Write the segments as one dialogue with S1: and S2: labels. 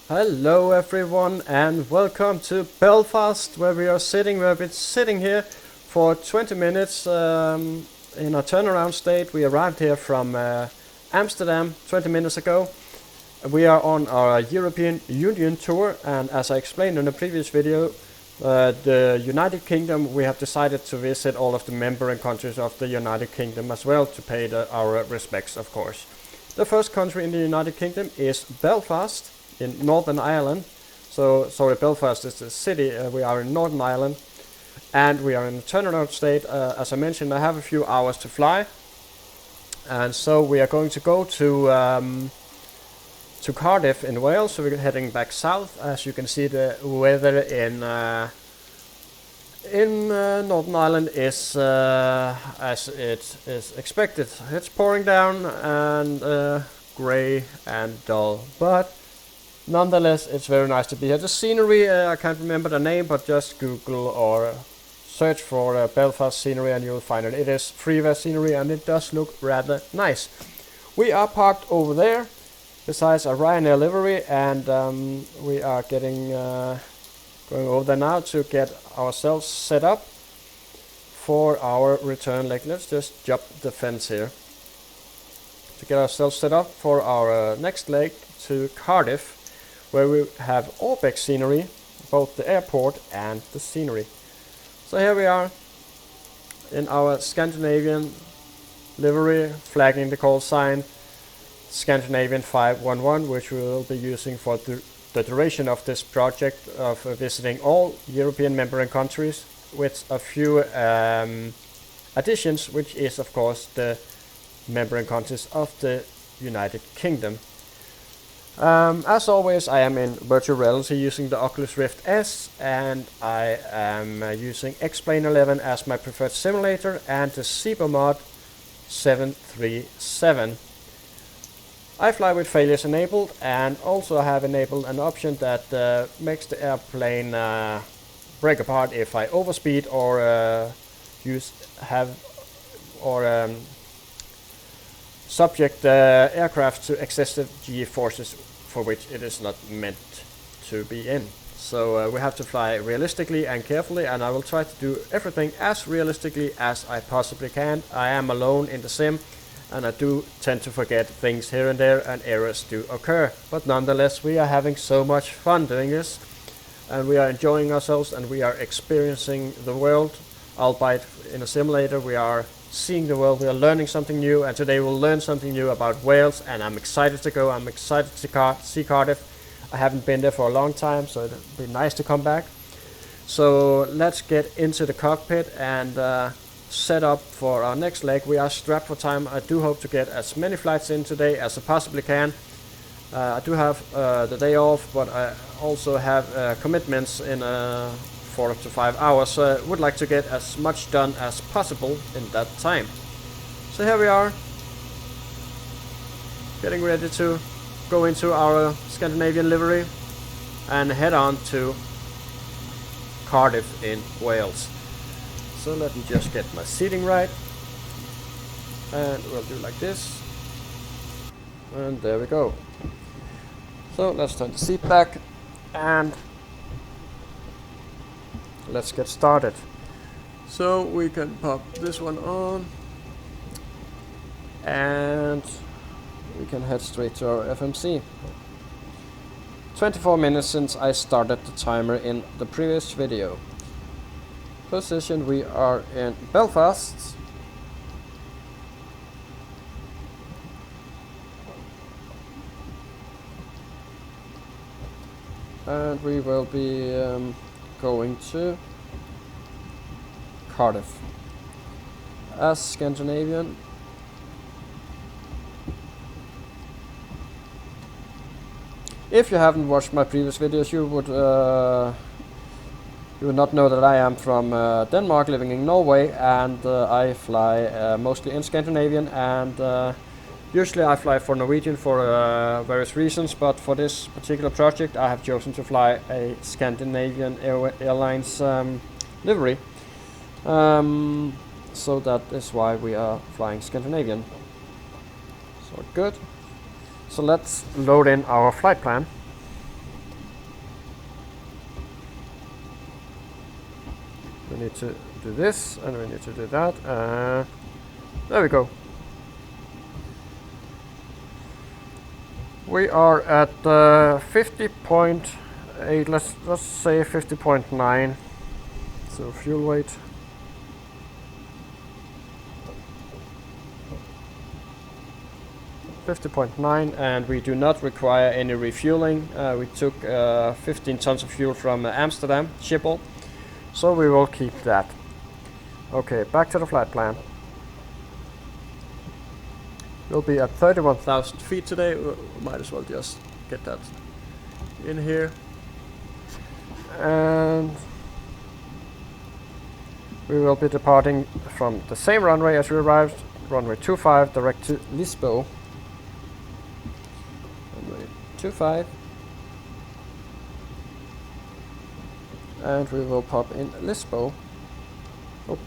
S1: Hello everyone and welcome to Belfast, where we are sitting. We've been sitting here for 20 minutes in a turnaround state. We arrived here from Amsterdam 20 minutes ago. We are on our European Union tour, and as I explained in the previous video, the United Kingdom, we have decided to visit all of the member countries of the United Kingdom as well, to pay our respects, of course. The first country in the United Kingdom is Belfast in Northern Ireland. Belfast is the city. We are in Northern Ireland, and we are in a turnaround state. As I mentioned, I have a few hours to fly, and so we are going to go to Cardiff in Wales. So we're heading back south. As you can see, the weather in Northern Ireland is as it is expected. It's pouring down and grey and dull, but nonetheless, it's very nice to be here. The scenery, I can't remember the name, but just Google or search for Belfast scenery and you'll find it. It is freeware scenery and it does look rather nice. We are parked over there, besides a Ryanair livery, and we are going over there now to get ourselves set up for our return leg. Let's just jump the fence here to get ourselves set up for our next leg to Cardiff, where we have Orbx scenery, both the airport and the scenery. So here we are in our Scandinavian livery, flagging the call sign Scandinavian 511, which we will be using for the duration of this project of visiting all European member countries, with a few additions, which is of course the member countries of the United Kingdom. As always, I am in virtual reality using the Oculus Rift S, and I am using X-Plane 11 as my preferred simulator, and the Zebra mod 737. I fly with failures enabled, and also have enabled an option that makes the airplane break apart if I overspeed or subject the aircraft to excessive G-forces for which it is not meant to be in. So we have to fly realistically and carefully, and I will try to do everything as realistically as I possibly can. I am alone in the sim, and I do tend to forget things here and there, and errors do occur. But nonetheless, we are having so much fun doing this, and we are enjoying ourselves, and we are experiencing the world, albeit in a simulator. We are seeing the world, we are learning something new, and today we'll learn something new about Wales, and I'm excited to go. I'm excited to see Cardiff. I haven't been there for a long time, so it'll be nice to come back. So let's get into the cockpit and set up for our next leg. We are strapped for time. I do hope to get as many flights in today as I possibly can. I do have the day off, but I also have commitments in 4 to 5 hours, so I would like to get as much done as possible in that time. So here we are, getting ready to go into our Scandinavian livery and head on to Cardiff in Wales. So let me just get my seating right, and we'll do like this, and there we go. So let's turn the seat back and let's get started. So we can pop this one on, and we can head straight to our FMC. 24 minutes since I started the timer in the previous video. Position, we are in Belfast. And we will be going to Cardiff as Scandinavian. If you haven't watched my previous videos, you would not know that I am from Denmark, living in Norway, and I fly mostly in Scandinavian, and usually I fly for Norwegian for various reasons, but for this particular project I have chosen to fly a Scandinavian Airlines livery. So that is why we are flying Scandinavian. So good. So let's load in our flight plan. We need to do this, and we need to do that. There we go. We are at 50.8. Let's say 50.9. So fuel weight. $50.9, and we do not require any refueling. We took 15 tons of fuel from Amsterdam Schiphol, so we will keep that. Okay, back to the flight plan. We'll be at 31,000 feet today. We might as well just get that in here. And we will be departing from the same runway as we arrived, runway 25, direct to Lisbon. 25, and we will pop in Lisbon. Oh.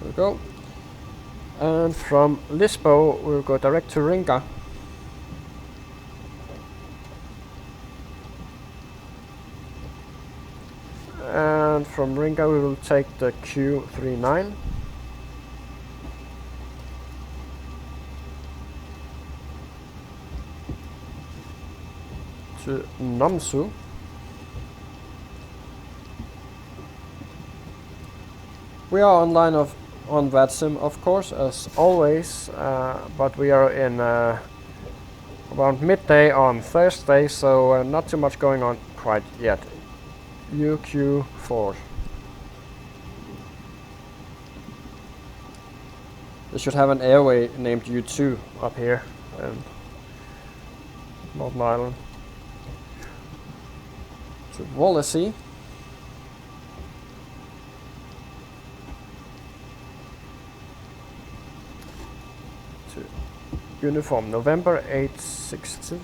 S1: There we go. And from Lisbon we'll go direct to Riga. And from Riga we will take the Q39. To Namsu. We are online on VATSIM, of course, as always, but we are in around midday on Thursday, so not too much going on quite yet. UQ4. They should have an airway named U2 up here in Northern Ireland. To Wallasey. To Uniform November 860.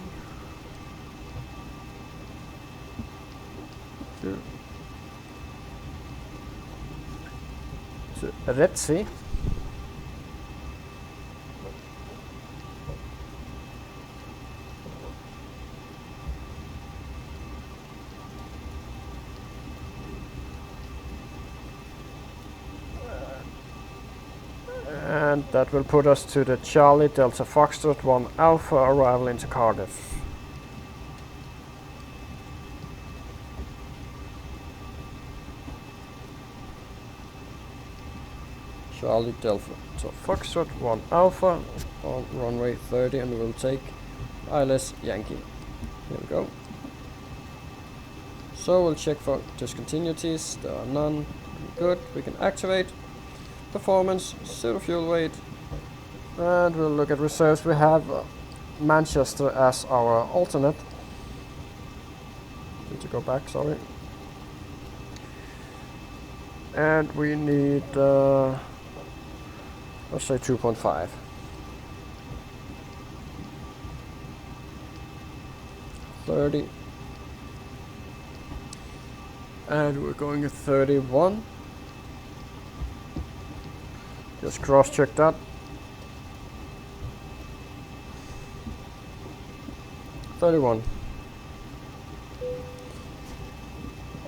S1: To Retzi. And that will put us to the Charlie Delta Foxtrot 1 Alpha arrival into Cardiff. Charlie Delta Foxtrot 1 Alpha on runway 30, and we'll take ILS Yankee. Here we go. So we'll check for discontinuities. There are none. Good. We can activate. Performance, 0 fuel weight, and we'll look at reserves. We have Manchester as our alternate. Need to go back, sorry. And we need, let's say 2.5. $30. And we're going at 31. Just cross-check that. 31.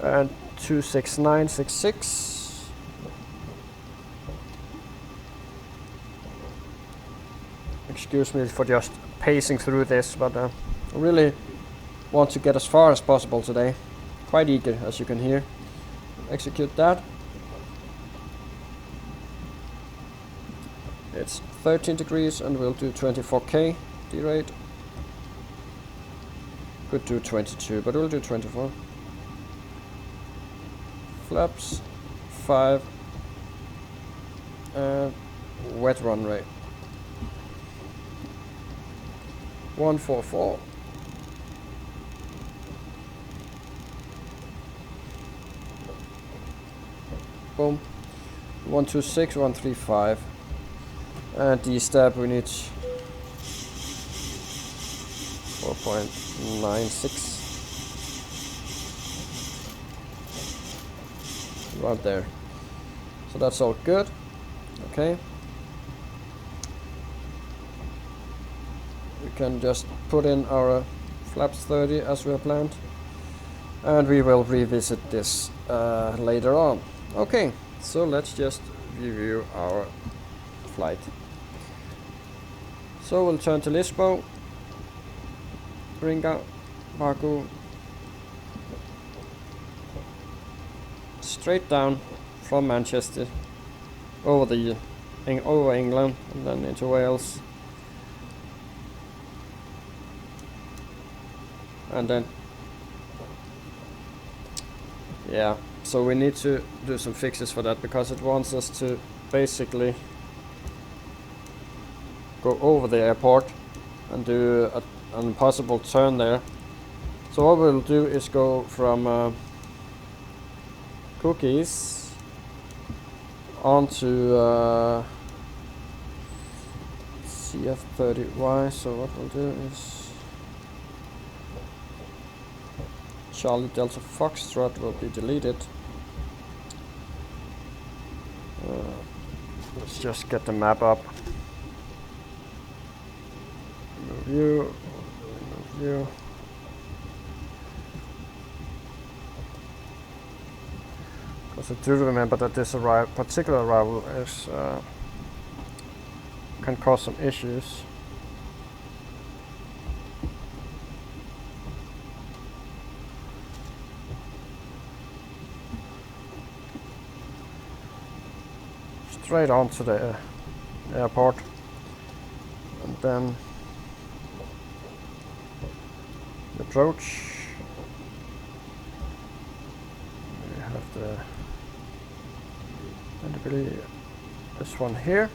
S1: And 26966. Excuse me for just pacing through this, but I really want to get as far as possible today. Quite eager, as you can hear. Execute that. It's 13 degrees, and we'll do 24k D-rate. Could do 22, but we'll do 24. Flaps 5 and wet runway 144. Boom. 126, 135. And the step we need 4.96. Right there. So that's all good. Okay. We can just put in our flaps 30 as we have planned, and we will revisit this later on. Okay, so let's just review our flight. So we'll turn to Lisbon, Riga, Baku, straight down from Manchester over England and then into Wales, and then yeah, so we need to do some fixes for that because it wants us to basically go over the airport and do an impossible turn there. So what we'll do is go from Cookies onto CF30Y. So what we'll do is Charlie Delta Foxtrot will be deleted. Let's just get the map up. View. Because I do remember that this particular arrival is can cause some issues. Straight on to the airport, and then approach. We have the, and I believe this one here.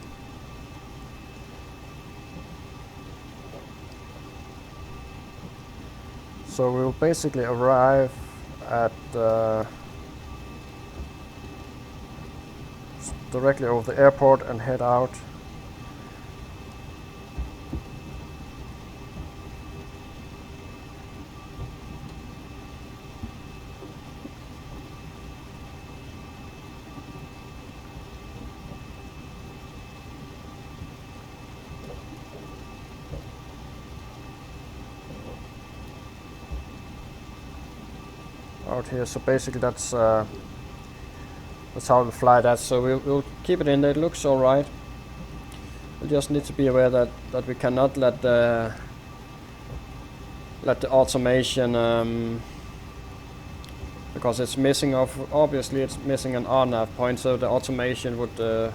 S1: So we'll basically arrive at directly over the airport and head out. Out here, so basically that's how we'll fly that. So we'll keep it in there. It looks all right. We just need to be aware that we cannot let the automation because it's missing obviously it's missing an RNAV point, so the automation would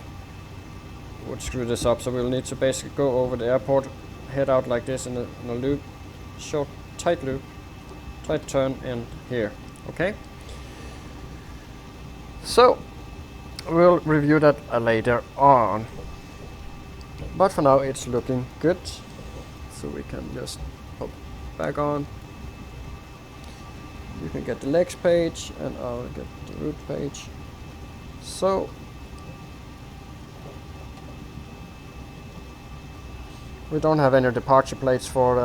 S1: screw this up. So we'll need to basically go over the airport, head out like this in a loop, short tight loop, tight turn in here. Okay, so we'll review that later on, but for now it's looking good, so we can just pop back on. You can get the legs page and I'll get the route page. So we don't have any departure plates for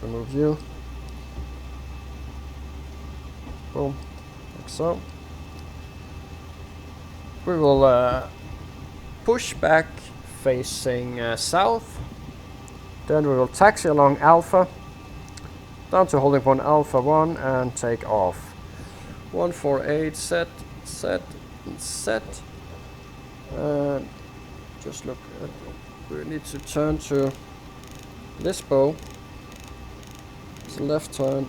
S1: remove you. Boom, like so. We will push back facing south. Then we will taxi along Alpha, down to holding point Alpha 1 and take off. 148, set. And just look at, we need to turn to Lisbon. It's a left turn.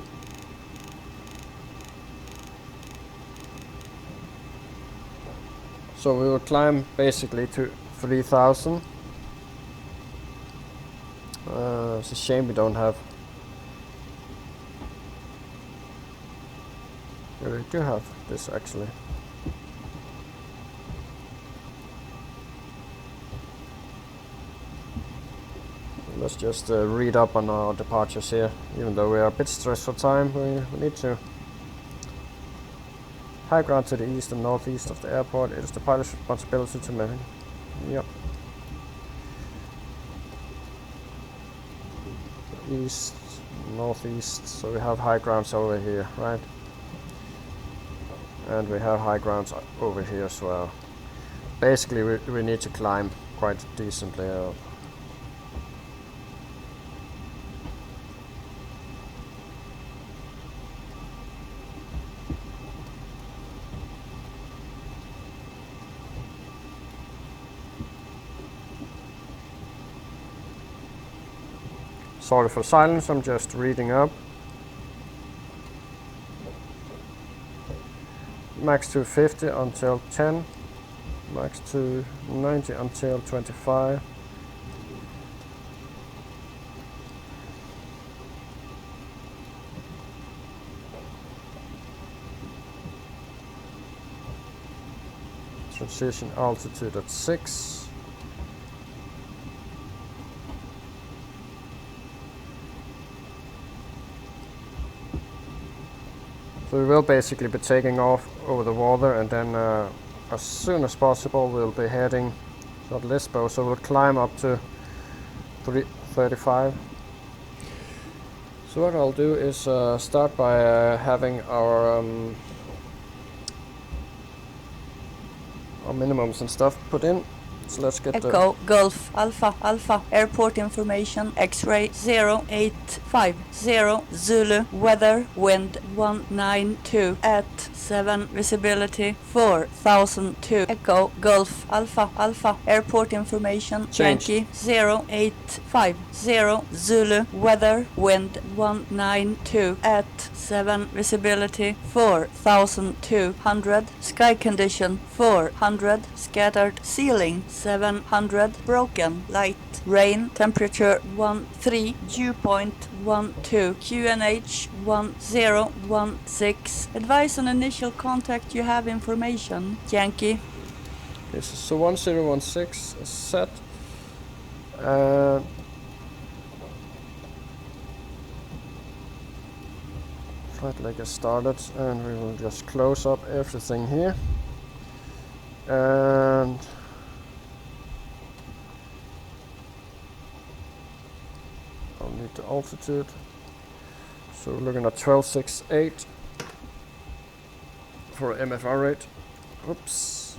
S1: So we will climb basically to 3000. It's a shame we don't have. Yeah, we do have this actually. Let's just read up on our departures here. Even though we are a bit stressed for time, we need to. High ground to the east and northeast of the airport. It is the pilot's responsibility to manage. Yep. East, northeast. So we have high grounds over here, right? And we have high grounds over here as well. Basically, we need to climb quite decently. sorry for silence, I'm just reading up. Max 250 until 10. Max 290 until 25. Transition altitude at 6. So we will basically be taking off over the water, and then as soon as possible we'll be heading toward Lisbon. So we'll climb up to 35. So what I'll do is start by having our minimums and stuff put in. So let's get
S2: Echo Golf Alpha Alpha airport information X-ray 0850 Zulu weather wind 192 at 7 visibility 4002 Echo Golf Alpha Alpha airport information Yankee 0850 Zulu weather wind 192 at 7 visibility 4200 sky condition 400 scattered ceiling 700 broken light rain temperature 13 dew point 12 QNH 1016 advise on initial contact you have information Yankee.
S1: Okay, so 1016 is set. Flight leg is started, and we will just close up everything here. And I'll need the altitude. So we're looking at 1268 for MFR rate. Oops.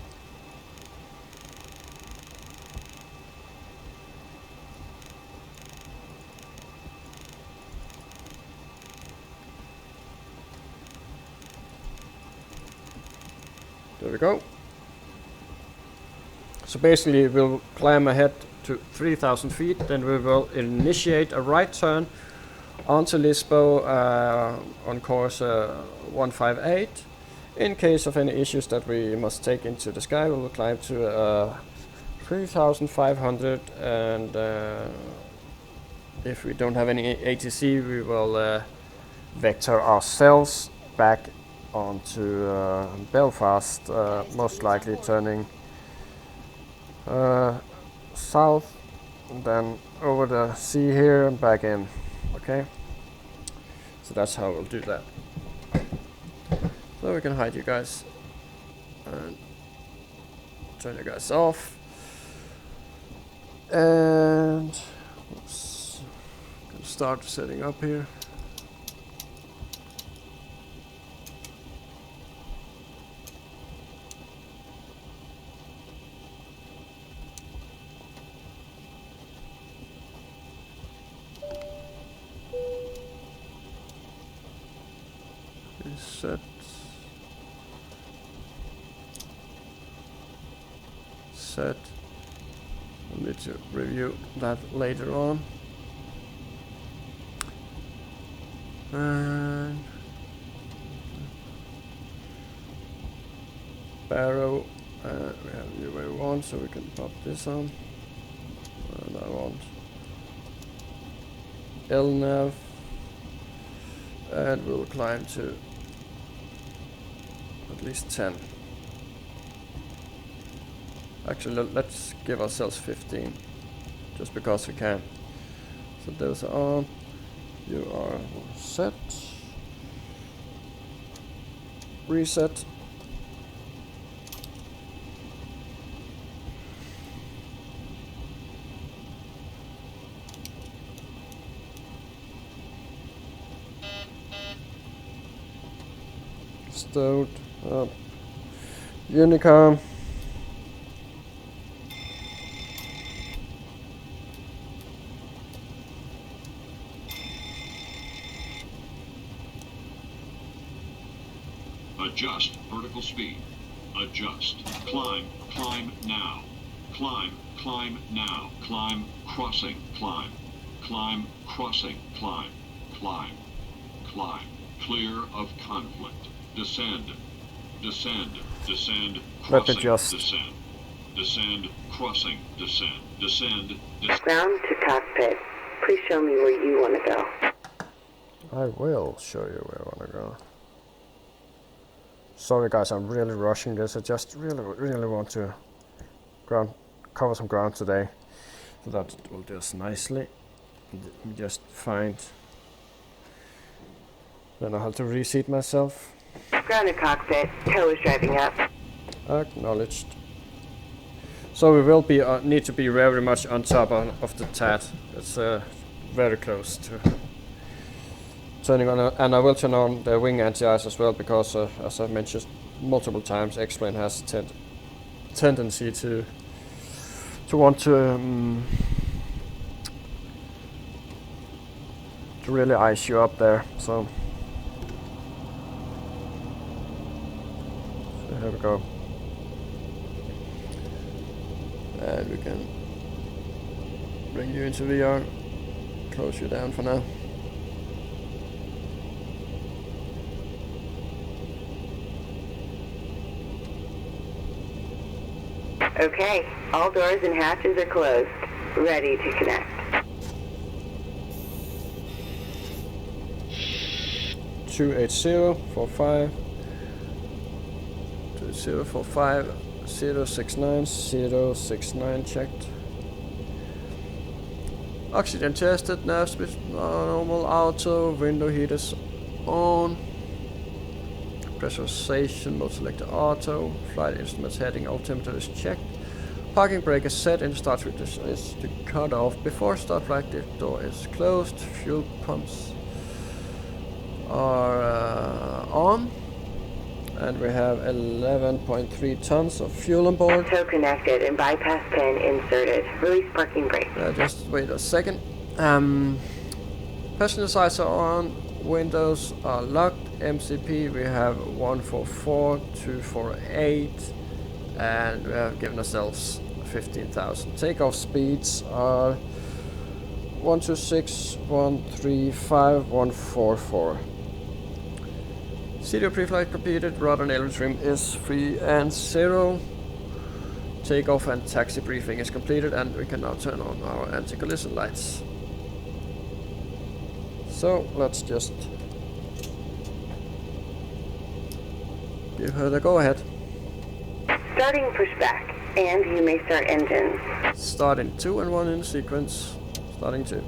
S1: There we go. So basically we'll climb ahead to 3,000 feet, then we will initiate a right turn onto Lisbon on course 158. In case of any issues that we must take into the sky, we will climb to 3,500, and if we don't have any ATC, we will vector ourselves back onto Belfast, most likely turning south, and then over the sea here and back in. Okay, so that's how we'll do that. So we can hide you guys and turn you guys off, and oops, gonna start setting up here. Set. We'll need to review that later on. And barrow, we have the way we want, so we can pop this on. And I want LNAV, and we'll climb to at least 10. Actually, let's give ourselves 15, just because we can. So those are on. You are set. Reset. Stowed up. Unicom.
S3: Adjust vertical speed. Adjust. Climb. Climb now. Climb. Climb now. Climb. Crossing. Climb. Climb, crossing, climb, climb, climb. Clear of conflict. Descend, descend, descend,
S1: Let me
S3: crossing,
S1: just...
S3: descend. Descend, crossing, descend, descend,
S4: Ground to cockpit. Please show me where you want to go.
S1: I will show you where I want to go. Sorry guys, I'm really rushing this. I just really want to cover some ground today. So that will do us nicely. Let me just find... Then I'll have to reseat myself.
S4: Ground to cockpit. Tow is driving up.
S1: Acknowledged. So we will be need to be very much on top of the TAT. It's very close to turning on, and I will turn on the wing anti-ice as well, because as I've mentioned multiple times, X-plane has tendency to want to really ice you up there. So here we go. And we can bring you into VR, close you down for now.
S4: Okay, all doors and hatches are closed. Ready to connect.
S1: 28045 2045 069 069 checked. Oxygen tested, nav speed normal, auto, window heaters on, pressurization mode selected auto, flight instruments heading altimeter is checked, parking brake is set and start switch is to cut off before start flight. The door is closed, fuel pumps are on, and we have 11.3 tons of fuel on board.
S4: Tow connected and bypass pin inserted. Release parking brake.
S1: Just wait a second. Passenger sides are on, windows are locked. MCP we have 144, 248, and we have given ourselves 15,000. Takeoff speeds are 126, 135, 144. CDO pre-flight completed, rudder and aileron trim is 3 and 0. Takeoff and taxi briefing is completed, and we can now turn on our anti-collision lights. So let's just give her the go-ahead.
S4: Starting pushback, and you may start engines.
S1: Starting 2 and 1 in sequence. Starting 2.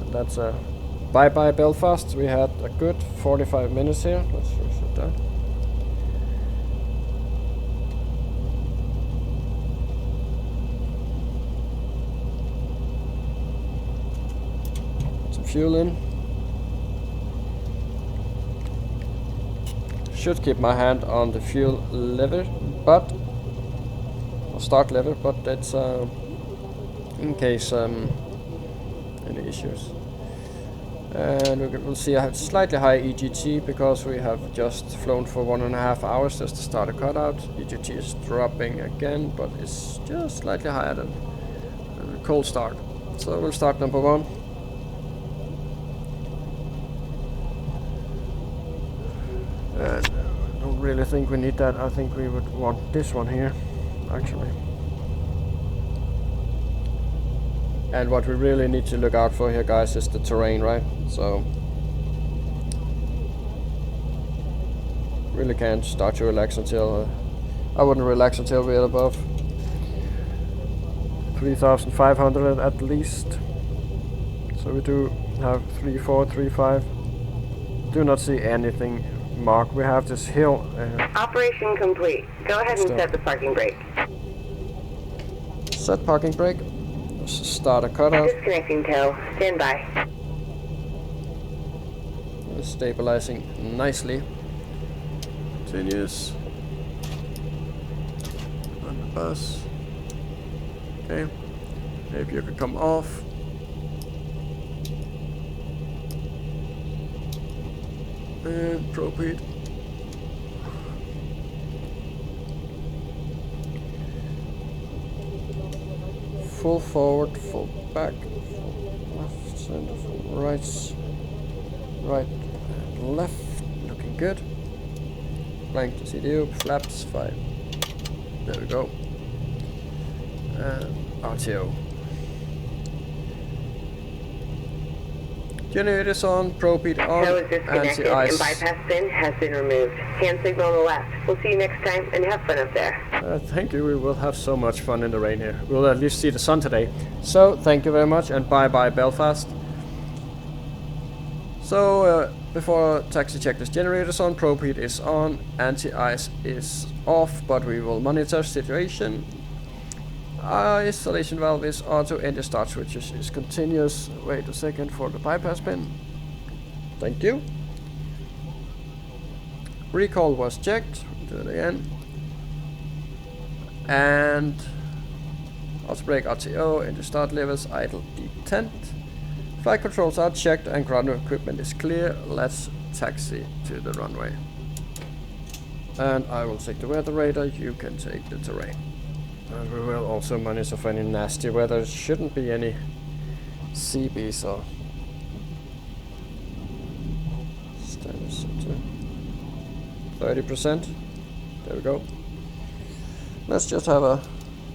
S1: That's a bye-bye Belfast. We had a good 45 minutes here. Let's reset that. Put some fuel in. Should keep my hand on the fuel lever, or start lever, but that's in case any issues. And we'll see I have slightly high EGT because we have just flown for 1.5 hours just to start a cutout. EGT is dropping again, but it's just slightly higher than a cold start. So we'll start number 1. And I don't really think we need that. I think we would want this one here, actually. And what we really need to look out for here, guys, is the terrain, right? So really can't start to relax until I wouldn't relax until we're above 3,500 at least. So we do have 3.4, 3.5. Do not see anything marked. We have this hill.
S4: Operation complete. Go ahead and set the parking brake.
S1: Set parking brake. Start a cutout.
S4: Disconnecting tow. Stand by.
S1: Stabilizing nicely. Continues. On the bus. Okay. Maybe you could come off. And propede. full forward, full back, full left, center, full right, right and left, looking good. Blank to CDU, flaps 5. There we go. And RTO. Generators on, Propede on,
S4: Tow is disconnected and
S1: anti-ice.
S4: bypass bin has been removed. Hand signal on the left. We'll see you next time and have fun up there.
S1: Thank you, we will have so much fun in the rain here. We'll at least see the sun today. So, thank you very much and bye bye Belfast. So, before taxi checklist, generators on, Propede is on, anti-ice is off, but we will monitor situation. Isolation valve is auto, engine start switches is continuous. Wait a second for the bypass pin. Thank you. Recall was checked. Do it again. And auto brake RTO, engine start levels, idle detent. Flight controls are checked and ground equipment is clear. Let's taxi to the runway. And I will take the weather radar, you can take the terrain. And we will also monitor for any nasty weather. There shouldn't be any CBs or standard center. 30%. There we go. Let's just have a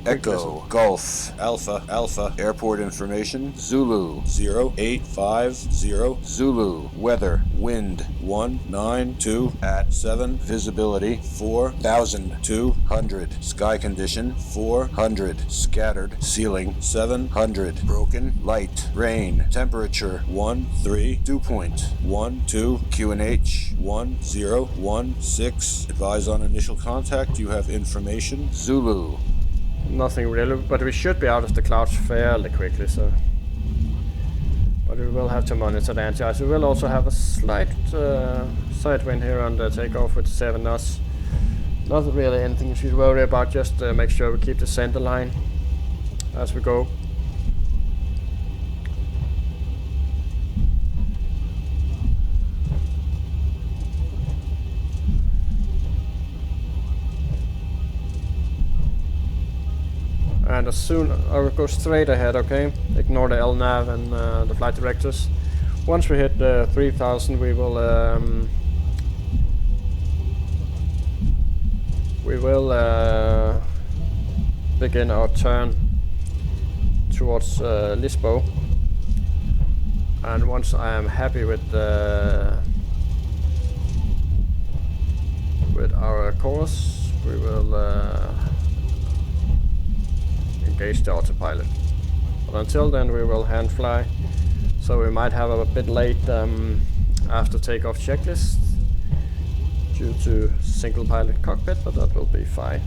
S5: Echo, Golf, Alpha, Alpha, airport information, Zulu, 0850, Zulu, weather, wind, 192 at 7, visibility, 4,200, sky condition, 400, scattered, ceiling, 700, broken, light, rain, temperature, 13, dew point, 12, QNH, 1016, advise on initial contact, you have information, Zulu.
S1: Nothing really, but we should be out of the clouds fairly quickly, so. But we will have to monitor the anti-ice. We will also have a slight side wind here on the takeoff with 7 knots. Not really anything you should worry about, just make sure we keep the center line as we go. And as soon I will go straight ahead, okay? Ignore the LNAV and the flight directors. Once we hit 3000, we will begin our turn towards Lisbon. And once I am happy with our course, we will engage the autopilot. But until then we will hand fly, so we might have a bit late after takeoff checklist due to single pilot cockpit, but that will be fine.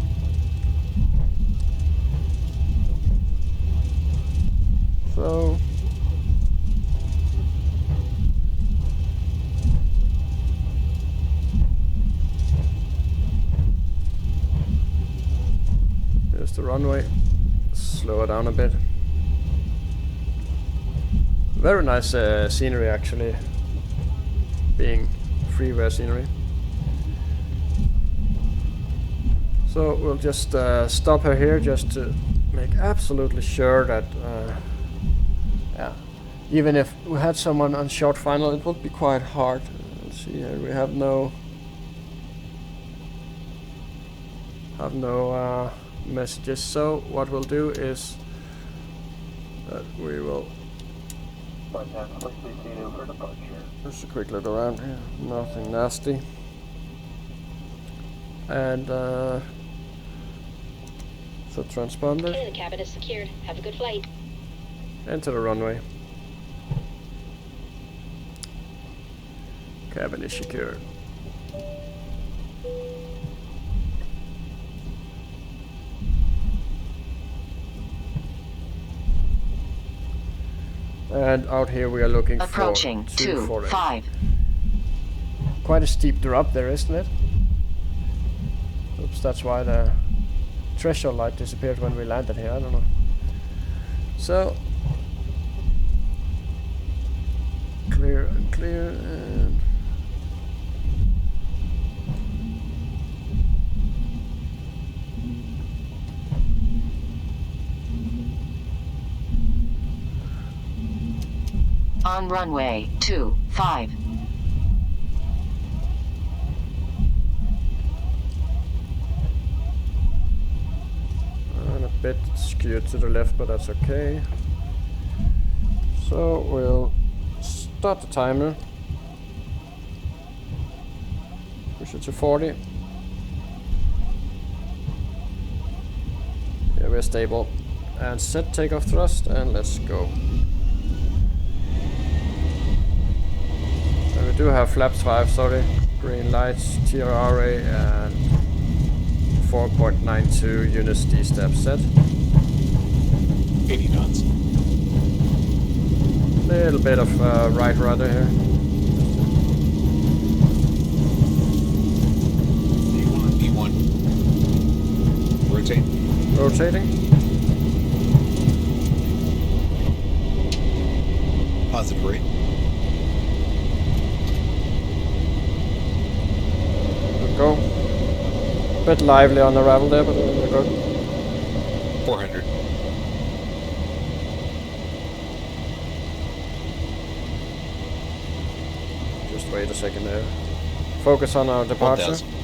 S1: So here's the runway. Slow it down a bit. Very nice scenery actually, being freeware scenery. So we'll just stop her here just to make absolutely sure that yeah, even if we had someone on short final, it would be quite hard. Let's see here, we have no messages, so what we'll do is that we will just a quick look around here, nothing nasty, and the transponder.
S6: Okay, the cabin is secured. Have a good flight.
S1: Enter the runway. Cabin is secured. And out here we are looking
S7: approaching
S1: for 240. Quite a steep drop there, isn't it? Oops, that's why the threshold light disappeared when we landed here, I don't know. So, clear and clear and...
S7: On runway 25.
S1: And a bit skewed to the left, but that's okay. So we'll start the timer. Push it to 40. Yeah, we're stable. And set takeoff thrust, and let's go. And we do have flaps 5, sorry. Green lights, TRRA, and 4.92 units D-step set.
S8: 80 knots.
S1: Little bit of right rudder here.
S8: E1. Rotate.
S1: Rotating.
S8: Positive rate.
S1: We'll go. Bit lively on the ravel there, but we're good.
S8: 400.
S1: Just wait a second there. Focus on our departure.
S8: 1000.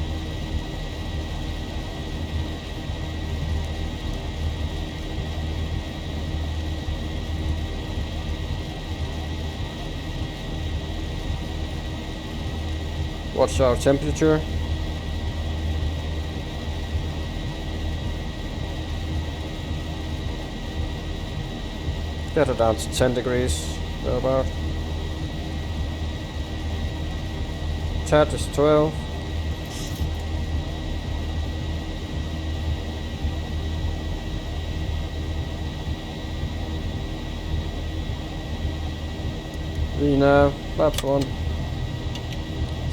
S1: Watch our temperature. Get it down to 10 degrees, thereabout. Chat is 12. Now, flaps 1.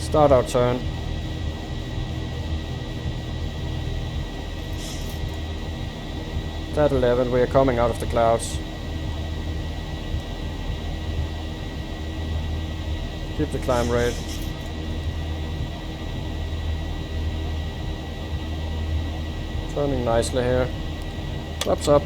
S1: Start our turn. At 11, we are coming out of the clouds. Keep the climb rate. Turning nicely here. Flaps up.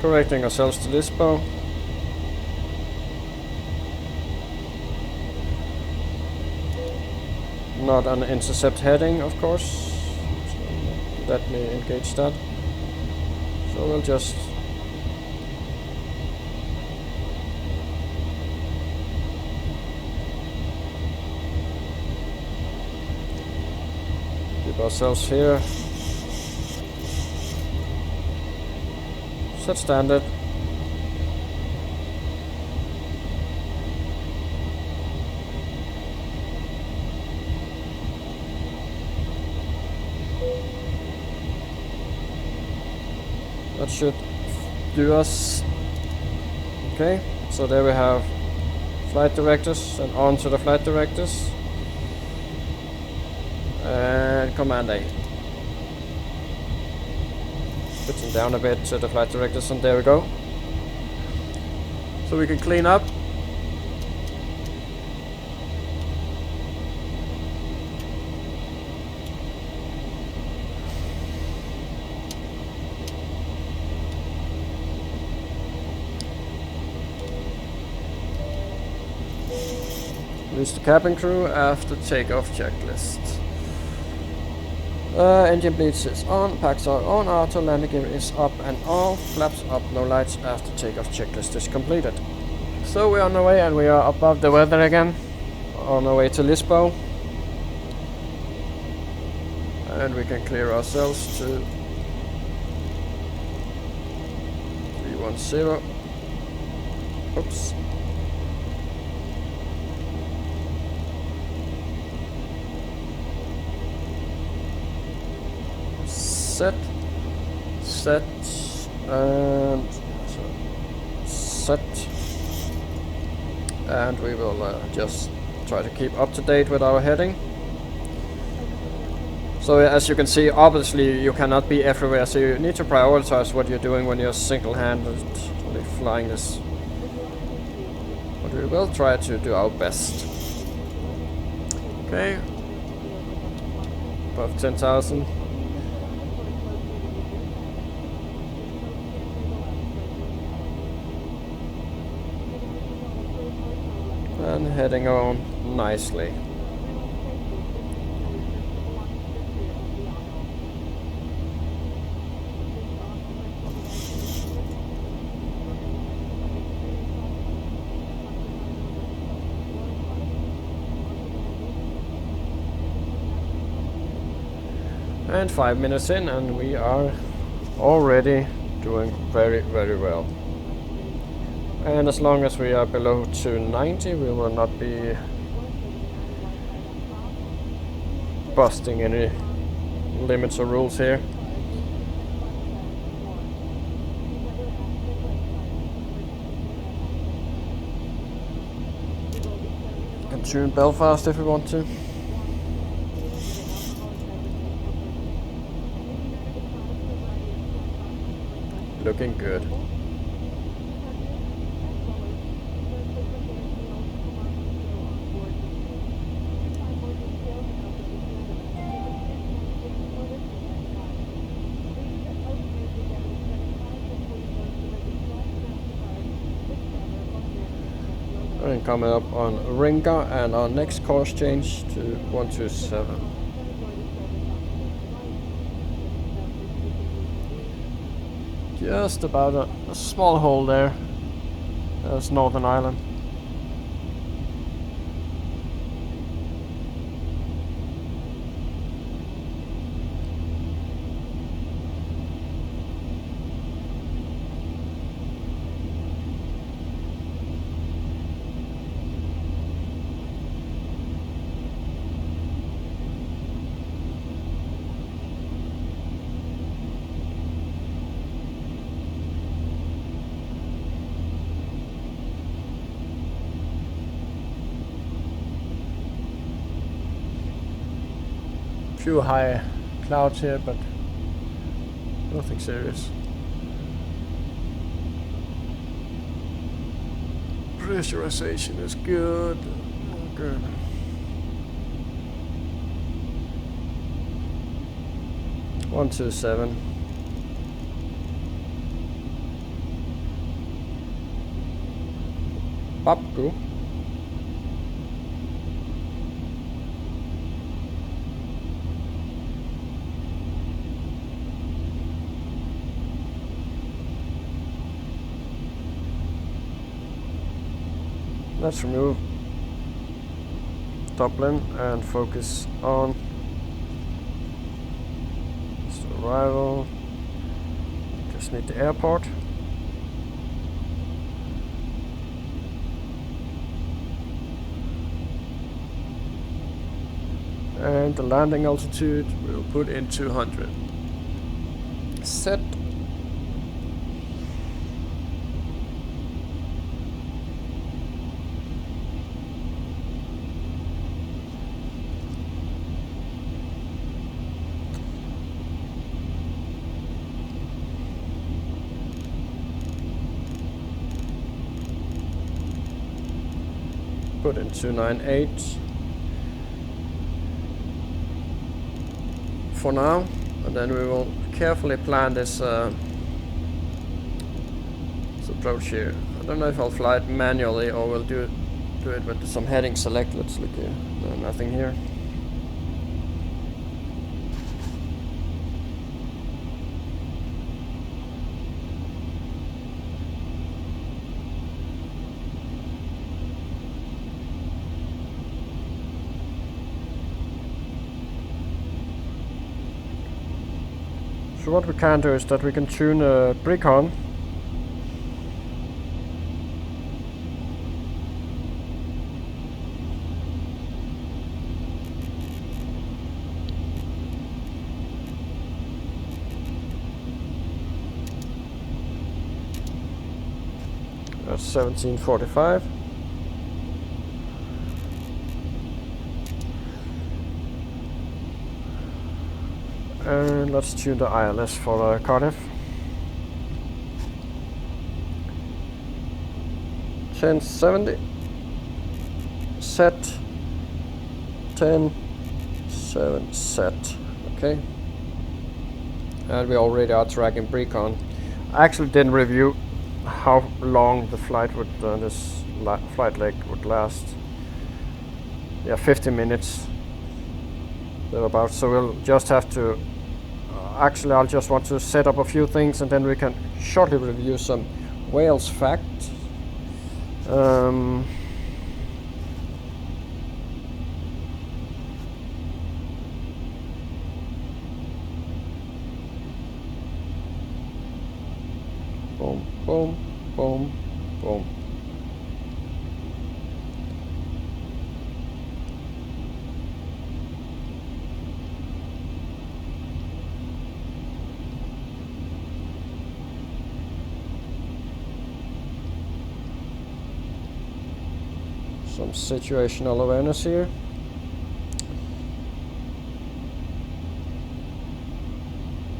S1: Correcting ourselves to Lisbon. Not an intercept heading, of course. So let me engage that. So we'll just keep ourselves here. Set standard. That should do us. Okay, so there we have flight directors and on to the flight directors. And command A. Switching down a bit to the flight directors, and there we go. So we can clean up. Release the cabin crew after takeoff checklist. Engine bleeds is on, packs are on, auto landing gear is up and off, flaps up, no lights after takeoff checklist is completed. So we're on our way and we are above the weather again, on our way to Lisbon. And we can clear ourselves to 310. Oops. Set, and set, and we will just try to keep up to date with our heading. So as you can see, obviously you cannot be everywhere, so you need to prioritize what you're doing when you're single-handedly flying this. But we will try to do our best. Okay. Above 10,000. And heading on nicely. And 5 minutes in, and we are already doing very, very well. And as long as we are below 290, we will not be busting any limits or rules here. Can tune Belfast if we want to. Looking good. And coming up on Ringa, and our next course change to 127. Just about a small hole there. That's Northern Ireland. Few high clouds here, but nothing serious. Pressurization is good. Good. One, 2, 7. Babku. Let's remove Dublin and focus on arrival. Just need the airport. And the landing altitude we'll put in 200. Set. Put in 298 for now, and then we will carefully plan this approach here. I don't know if I'll fly it manually or we'll do it with some heading select. Let's look here. No, nothing here. So what we can do is that we can tune a Precon. That's 1745. And let's tune the ILS for Cardiff. 1070. Set. 10.7 set. Okay. And we already are tracking Precon. I actually didn't review how long the flight would, this flight leg would last. Yeah, 50 minutes. Thereabouts. So we'll just have to. Actually, I'll just want to set up a few things, and then we can shortly review some Wales facts. Boom, boom, boom, boom. Some situational awareness here.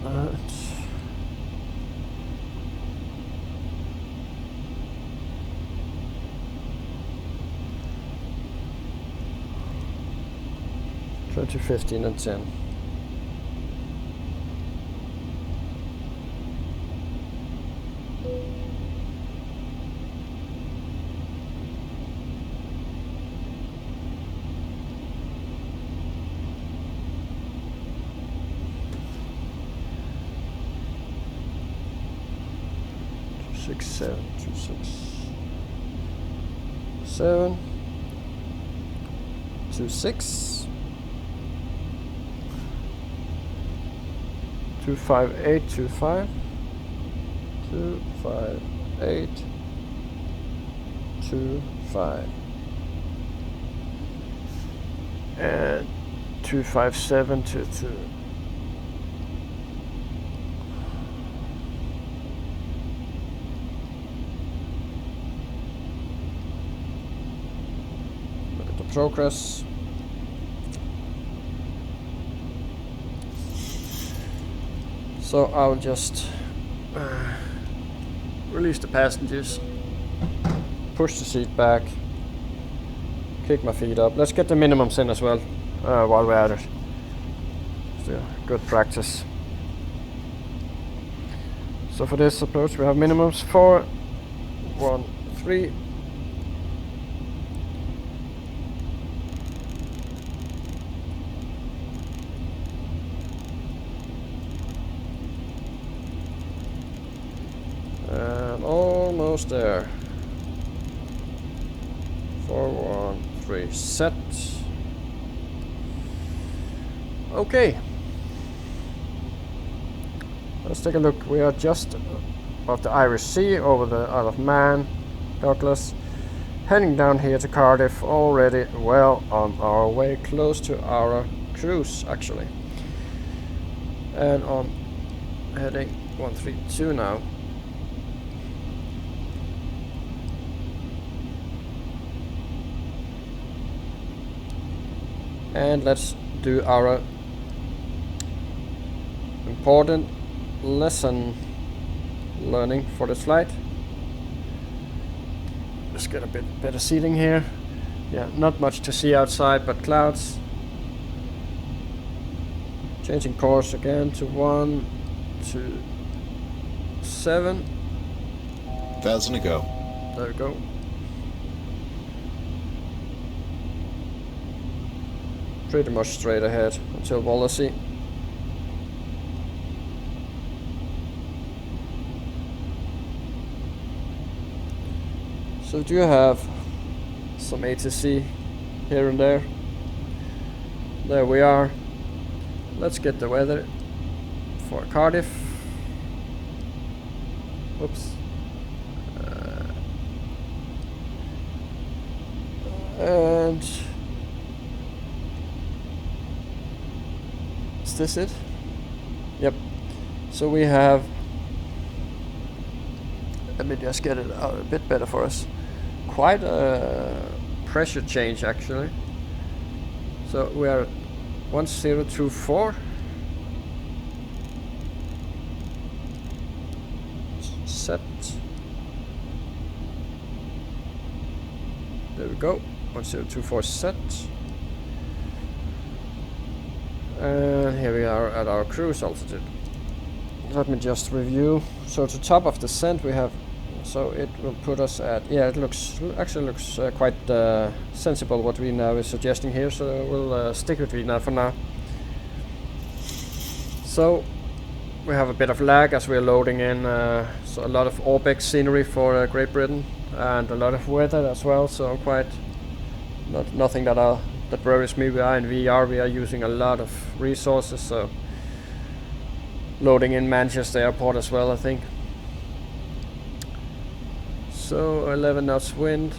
S1: And 2015 and 10. Six, 7, 2, 6, 7, 2, 6, 2, 5, 8, 2, 5, 2, 5, 8, 2, 5, and 2, 5, 7, 2, 2. Progress. So I'll just release the passengers, push the seat back, kick my feet up. Let's get the minimums in as well while we're at it. Still good practice. So for this approach we have minimums 4, 1, 3. And almost there. 4, 1, 3, set. Okay. Let's take a look. We are just off the Irish Sea over the Isle of Man, Douglas. Heading down here to Cardiff, already well on our way, close to our cruise actually. And on heading 132 now. And let's do our important lesson learning for this flight. Let's get a bit better seating here. Yeah, not much to see outside but clouds. Changing course again to 1, 2, 7.
S8: 1,000 to go.
S1: There we go. Pretty much straight ahead until Wallasey. So do you have some ATC here and there? There we are. Let's get the weather for Cardiff. Whoops. And is this it? Yep. So we have, let me just get it out a bit better for us. Quite a pressure change actually. So we are at 1024 go. 1024 set. And here we are at our cruise altitude. Let me just review. So to top of descent we have, so it will put us at, yeah, it actually looks quite sensible what VNAV is suggesting here, so we'll stick with VNAV for now. So we have a bit of lag as we're loading in, so a lot of Orbx scenery for Great Britain and a lot of weather as well, so quite nothing that worries me. We are in VR, we are using a lot of resources, so loading in Manchester Airport as well, I think. So 11 knots wind.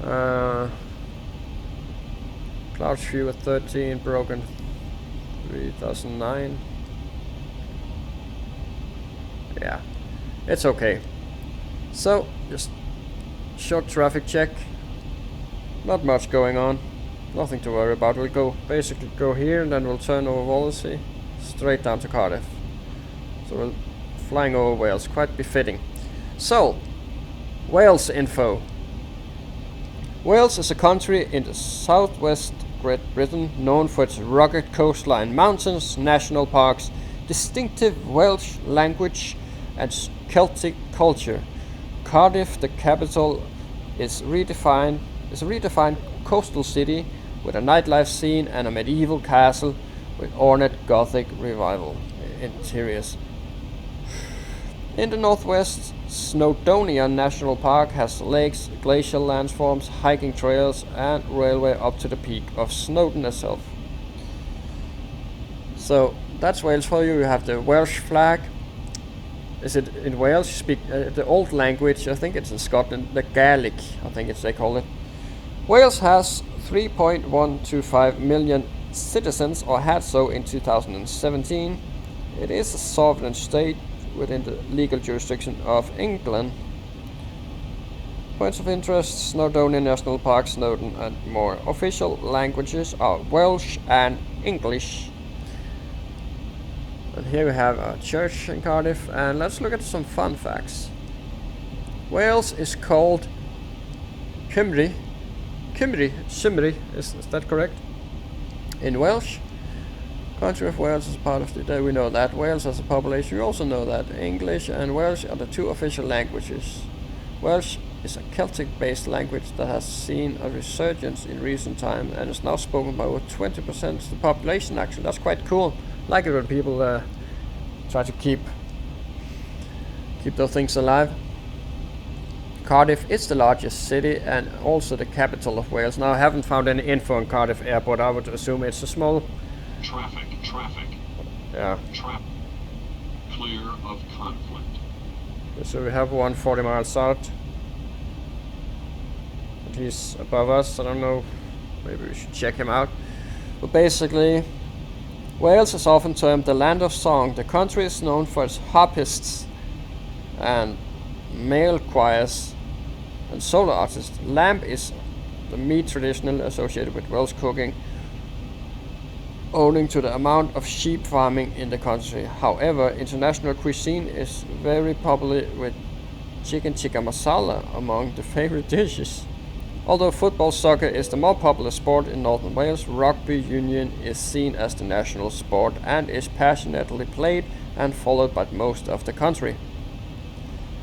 S1: Clouds view at 13, broken 3009. Yeah, it's okay. So just short traffic check. Not much going on. Nothing to worry about. We'll basically go here and then we'll turn over Wallasey straight down to Cardiff. So we're flying over Wales, quite befitting. So, Wales info. Wales is a country in the southwest Great Britain known for its rugged coastline, mountains, national parks, distinctive Welsh language and Celtic culture. Cardiff, the capital, is a redefined coastal city with a nightlife scene and a medieval castle with ornate Gothic revival interiors. In the northwest, Snowdonia National Park has lakes, glacial landforms, hiking trails and railway up to the peak of Snowdon itself. So that's Wales for you. You have the Welsh flag. Is it in Wales? You speak the old language, I think it's in Scotland, the Gaelic, I think they call it. Wales has 3.125 million citizens, or had so in 2017. It is a sovereign state within the legal jurisdiction of England. Points of interest: Snowdonia National Park, Snowdon and more. Official languages are Welsh and English. And here we have a church in Cardiff, and let's look at some fun facts. Wales is called Cymru, is that correct? In Welsh. Country of Wales is part of the, we know that. Wales has a population, we also know that. English and Welsh are the two official languages. Welsh is a Celtic-based language that has seen a resurgence in recent times and is now spoken by over 20% of the population actually. That's quite cool. Like it when people try to keep those things alive. Cardiff is the largest city and also the capital of Wales. Now I haven't found any info on Cardiff Airport. I would assume it's a small...
S3: Traffic.
S1: Yeah.
S3: Clear of conflict.
S1: So we have one 40 miles south. And he's above us. I don't know. Maybe we should check him out. But basically, Wales is often termed the land of song. The country is known for its harpists and male choirs and solo artists. Lamb is the meat traditionally associated with Welsh cooking, owing to the amount of sheep farming in the country. However, international cuisine is very popular with chicken tikka masala among the favorite dishes. Although football soccer is the more popular sport in Northern Wales, rugby union is seen as the national sport and is passionately played and followed by most of the country.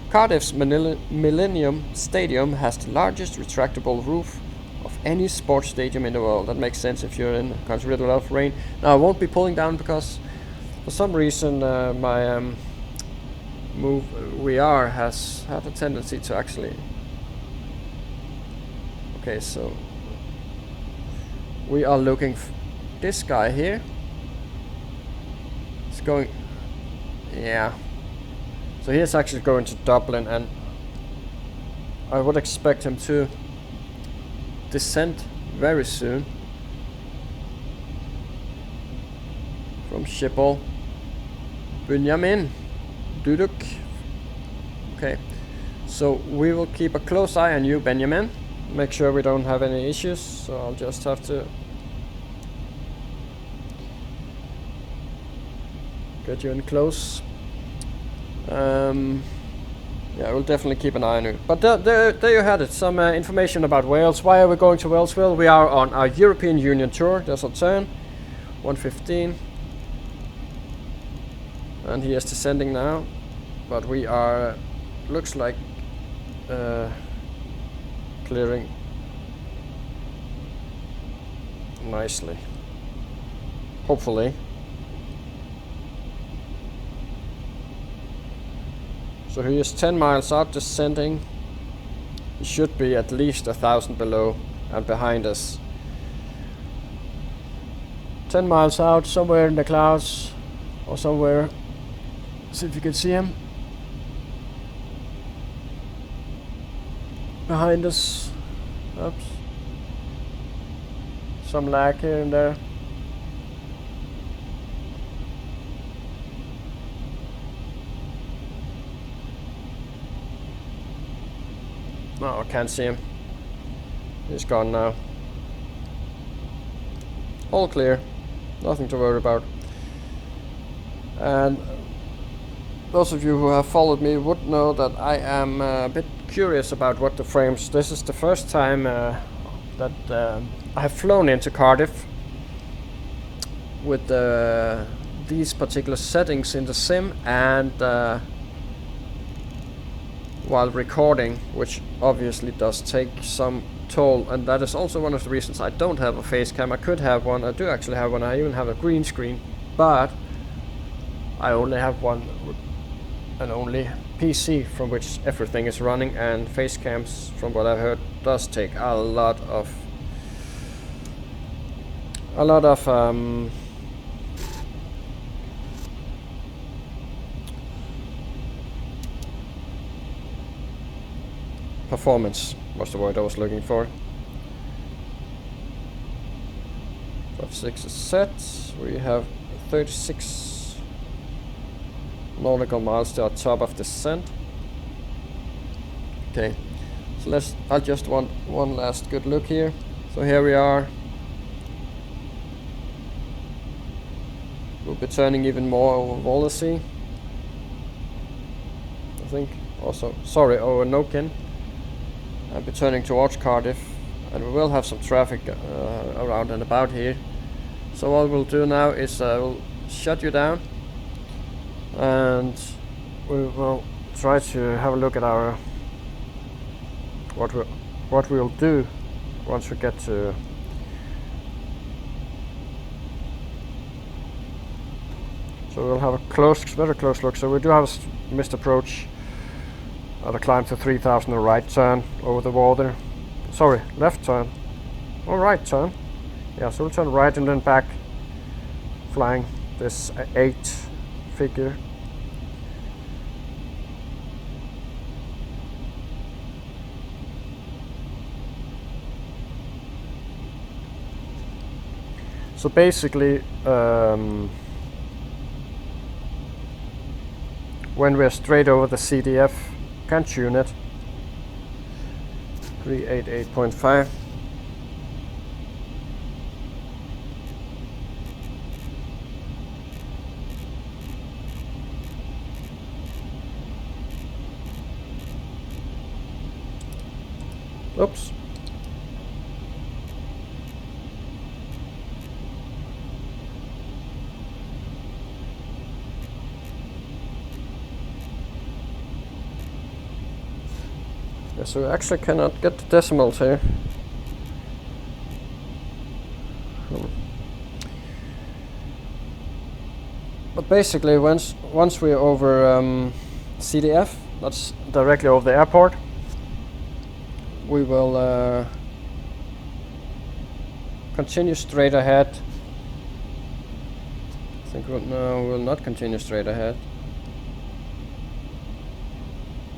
S1: Cardiff's Millennium Stadium has the largest retractable roof of any sports stadium in the world. That makes sense if you're in a country with a lot of rain. Now I won't be pulling down because for some reason my Move VR has had a tendency to actually... Okay, so we are looking this guy here. It's going... Yeah. So he's actually going to Dublin, and I would expect him to descend very soon from Schiphol. Benjamin Duduk. Okay, so we will keep a close eye on you, Benjamin. Make sure we don't have any issues, so I'll just have to get you in close. Yeah, we'll definitely keep an eye on it. But there you had it, some information about Wales. Why are we going to Wales? Well, we are on our European Union tour. There's our turn, 115. And he is descending now. But we are, looks like, clearing nicely. Hopefully. So he is 10 miles out descending. He should be at least 1,000 below and behind us. 10 miles out, somewhere in the clouds or somewhere. See if you can see him. Behind us. Oops. Some lag here and there. No, I can't see him. He's gone now. All clear. Nothing to worry about. And those of you who have followed me would know that I am a bit curious about what the frames. This is the first time that I have flown into Cardiff with these particular settings in the sim, and while recording, which obviously does take some toll, and that is also one of the reasons I don't have a face cam. I could have one. I do actually have one. I even have a green screen, but I only have one and only PC from which everything is running, and face cams, from what I've heard, does take a lot of performance was the word I was looking for. 6 is set. We have 36 nautical miles to our top of descent. Okay, so I'll just want one last good look here. So here we are. We'll be turning even more over Wallasey, I think. Also, sorry, over Nokin. I'll be turning towards Cardiff, and we will have some traffic around and about here. So what we'll do now is we'll shut you down, and we will try to have a look at our what we'll do once we get to so we'll have a very close look. So we do have a missed approach at a climb to 3,000, a right turn over the water. Sorry, left turn. Or right turn. Yeah, so we'll turn right and then back, flying this 8 figure. So basically, when we're straight over the CDF, can tune it. 388.5. Oops. Yeah, so we actually cannot get the decimals here. But basically, once we're over CDF, that's directly over the airport, we will continue straight ahead. I think we'll not continue straight ahead.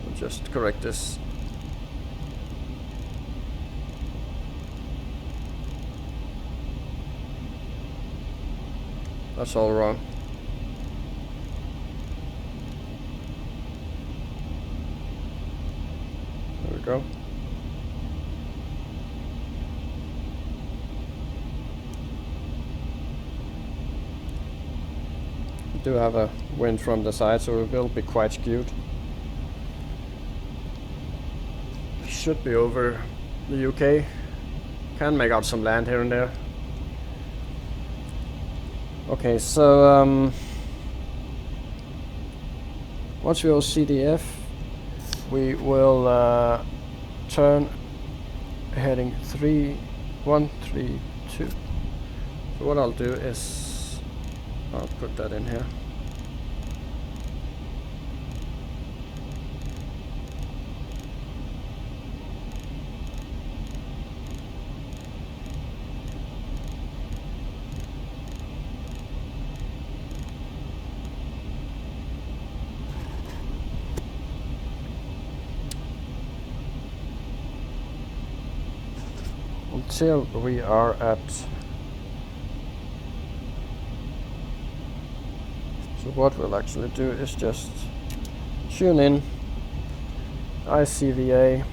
S1: We'll just correct this. That's all wrong. There we go. We do have a wind from the side, so we will be quite skewed. should be over the UK. Can make out some land here and there. Okay, so once we are CDF, we will turn heading 3132. So what I'll do is I'll put that in here. Until we are at, so what we'll actually do is just tune in ICVA,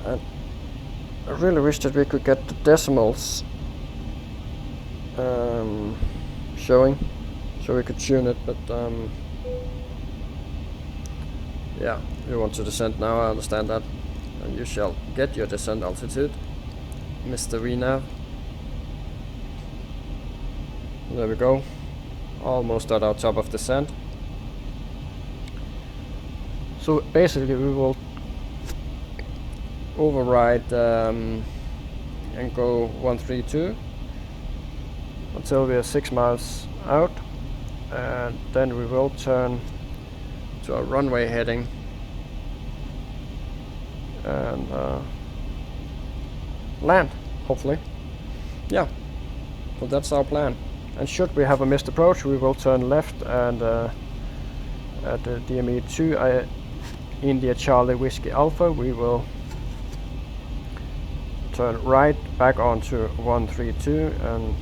S1: and I really wish that we could get the decimals showing so we could tune it, but yeah, we want to descend now, I understand that. And you shall get your descent altitude, Mr. VNAV. There we go, almost at our top of descent. So basically we will override and go 132 until we are 6 miles out, and then we will turn to our runway heading and land, hopefully. Yeah, so that's our plan. And should we have a missed approach, we will turn left and at the DME 2 India Charlie Whiskey Alpha, we will turn right back onto 132 and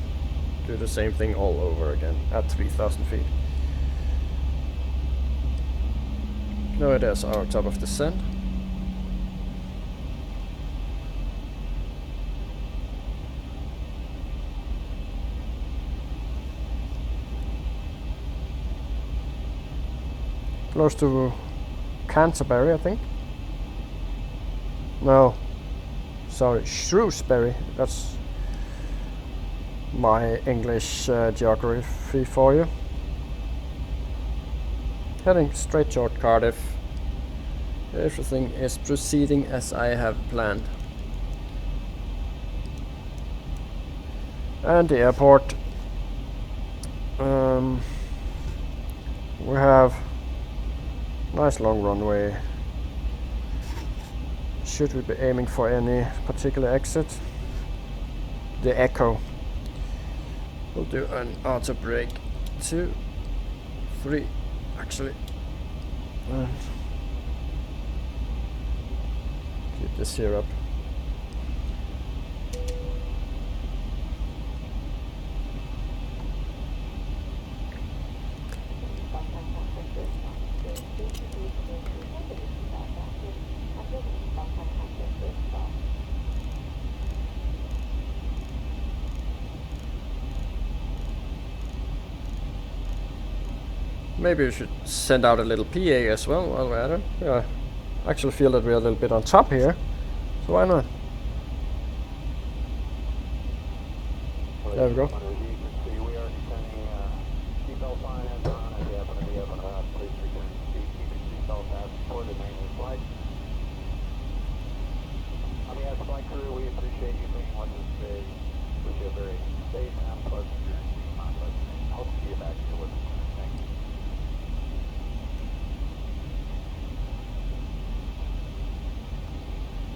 S1: do the same thing all over again at 3,000 feet. Now it is our top of descent. Close to Canterbury, I think. No, sorry, Shrewsbury. That's my English geography for you. Heading straight toward Cardiff. Everything is proceeding as I have planned. And the airport. We have nice long runway. Should we be aiming for any particular exit? The Echo. We'll do an auto brake. 2, 3, actually. Keep this here up. Maybe we should send out a little PA as well while we're at it. Yeah, I actually feel that we're a little bit on top here, so why not? There we go.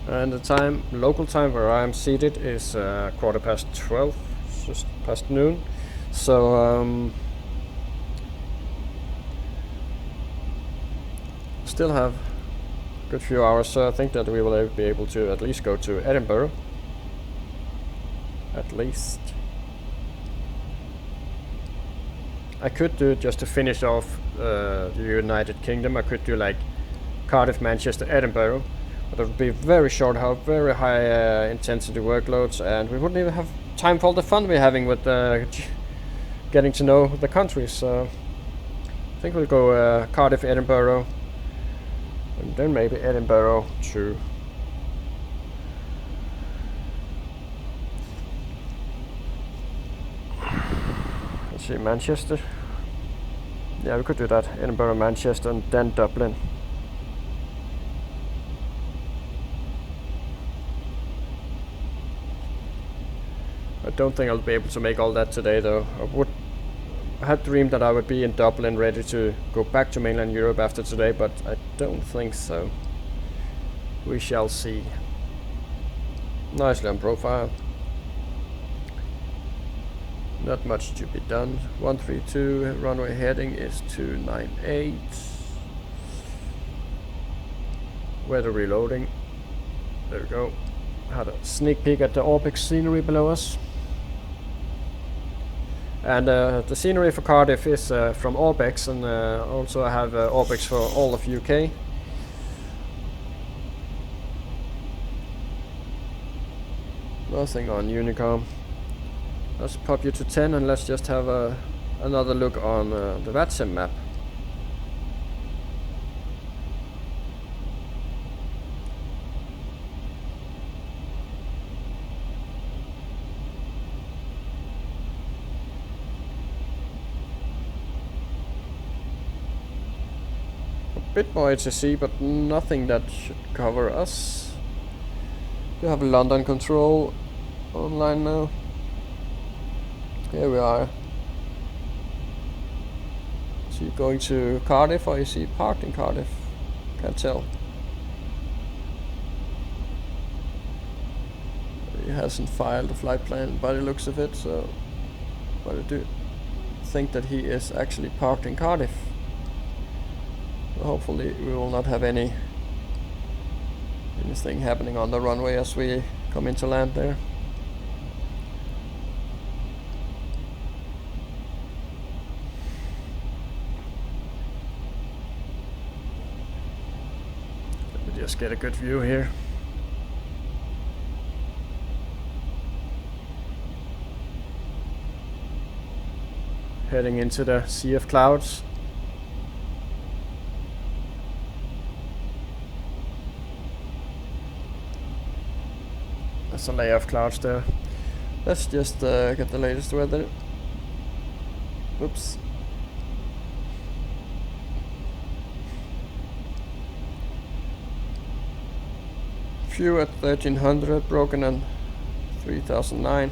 S1: And the time, local time where I'm seated is 12:15, just past noon. So still have a good few hours, so I think that we will be able to at least go to Edinburgh. At least. I could do, just to finish off the United Kingdom, I could do like Cardiff, Manchester, Edinburgh. But it would be very short, very high intensity workloads, and we wouldn't even have time for all the fun we're having with getting to know the country. So I think we'll go Cardiff, Edinburgh, And then maybe Edinburgh too. Let's see, Manchester. Yeah, we could do that. Edinburgh, Manchester, and then Dublin. I don't think I'll be able to make all that today though. I had dreamed that I would be in Dublin ready to go back to mainland Europe after today, but I don't think so. We shall see. Nicely on profile. Not much to be done. 132, runway heading is 298. Weather reloading. There we go. Had a sneak peek at the Orbx scenery below us. And the scenery for Cardiff is from Orbx, and also I have Orbx for all of UK. Nothing on Unicom. Let's pop you to 10 and let's just have another look on the VATSIM map. A bit more HSC, but nothing that should cover us. We have London control online now. Here we are. Is he going to Cardiff or is he parked in Cardiff? Can't tell. He hasn't filed a flight plan by the looks of it, so but I do think that he is actually parked in Cardiff. So hopefully we will not have anything happening on the runway as we come into land there. Just get a good view here. Heading into the sea of clouds. There's a layer of clouds there. Let's just get the latest weather. Oops. Few at 1300, broken on 3009.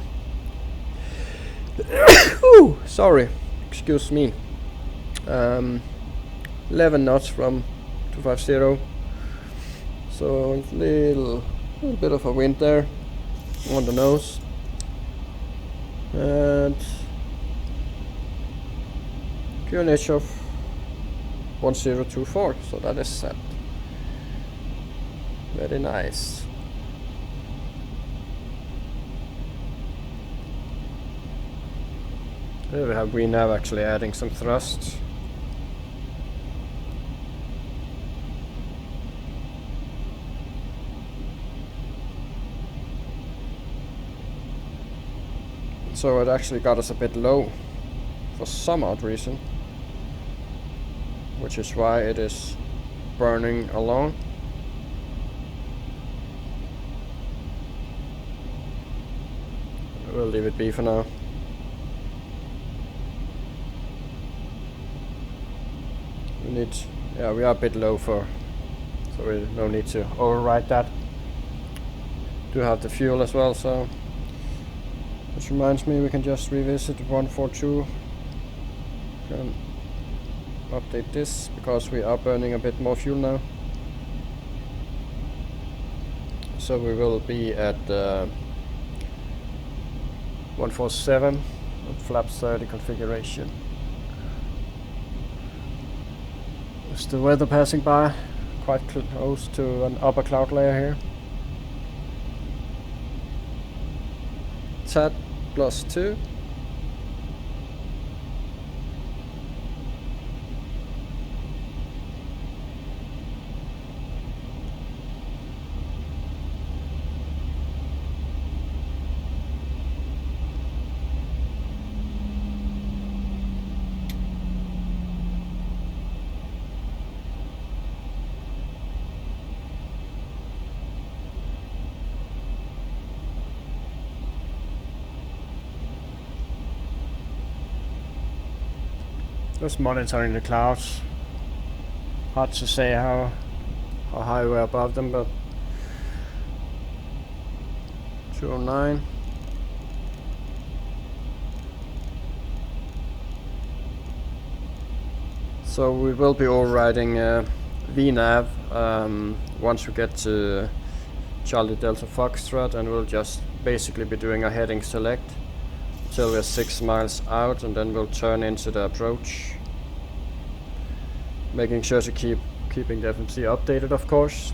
S1: Ooh, sorry, excuse me. 11 knots from 250. So a little bit of a wind there on the nose. And QNH of 1024, so that is set. Very nice. There we have VNAV actually adding some thrust. So it actually got us a bit low for some odd reason, which is why it is burning along. We'll leave it be for now. We need, yeah, we are a bit low for, so we no need to override that. Do have the fuel as well, so which reminds me we can just revisit 142 and update this because we are burning a bit more fuel now. So we will be at 147 on flaps 30 configuration. Is the weather passing by? Quite close to an upper cloud layer here. TAT +2. Just monitoring the clouds. Hard to say how high we're above them, but 209. So we will be overriding VNAV once we get to Charlie Delta Foxtrot, and we'll just basically be doing a heading select till we're 6 miles out, and then we'll turn into the approach, making sure to keeping the FMC updated, of course.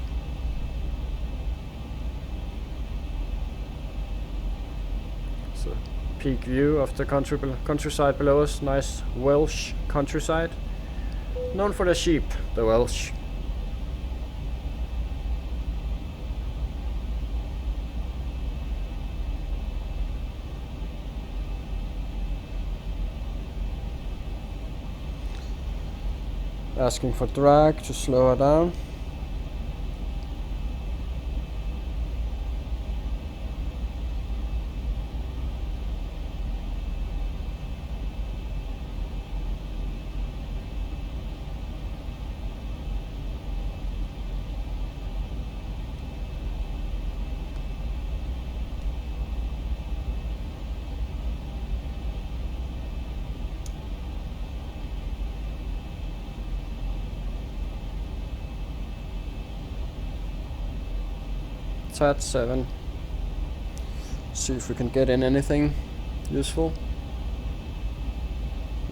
S1: So peak view of the countryside below us, nice Welsh countryside. Known for the sheep, the Welsh. Asking for drag to slow her down. Tat 7. See if we can get in anything useful.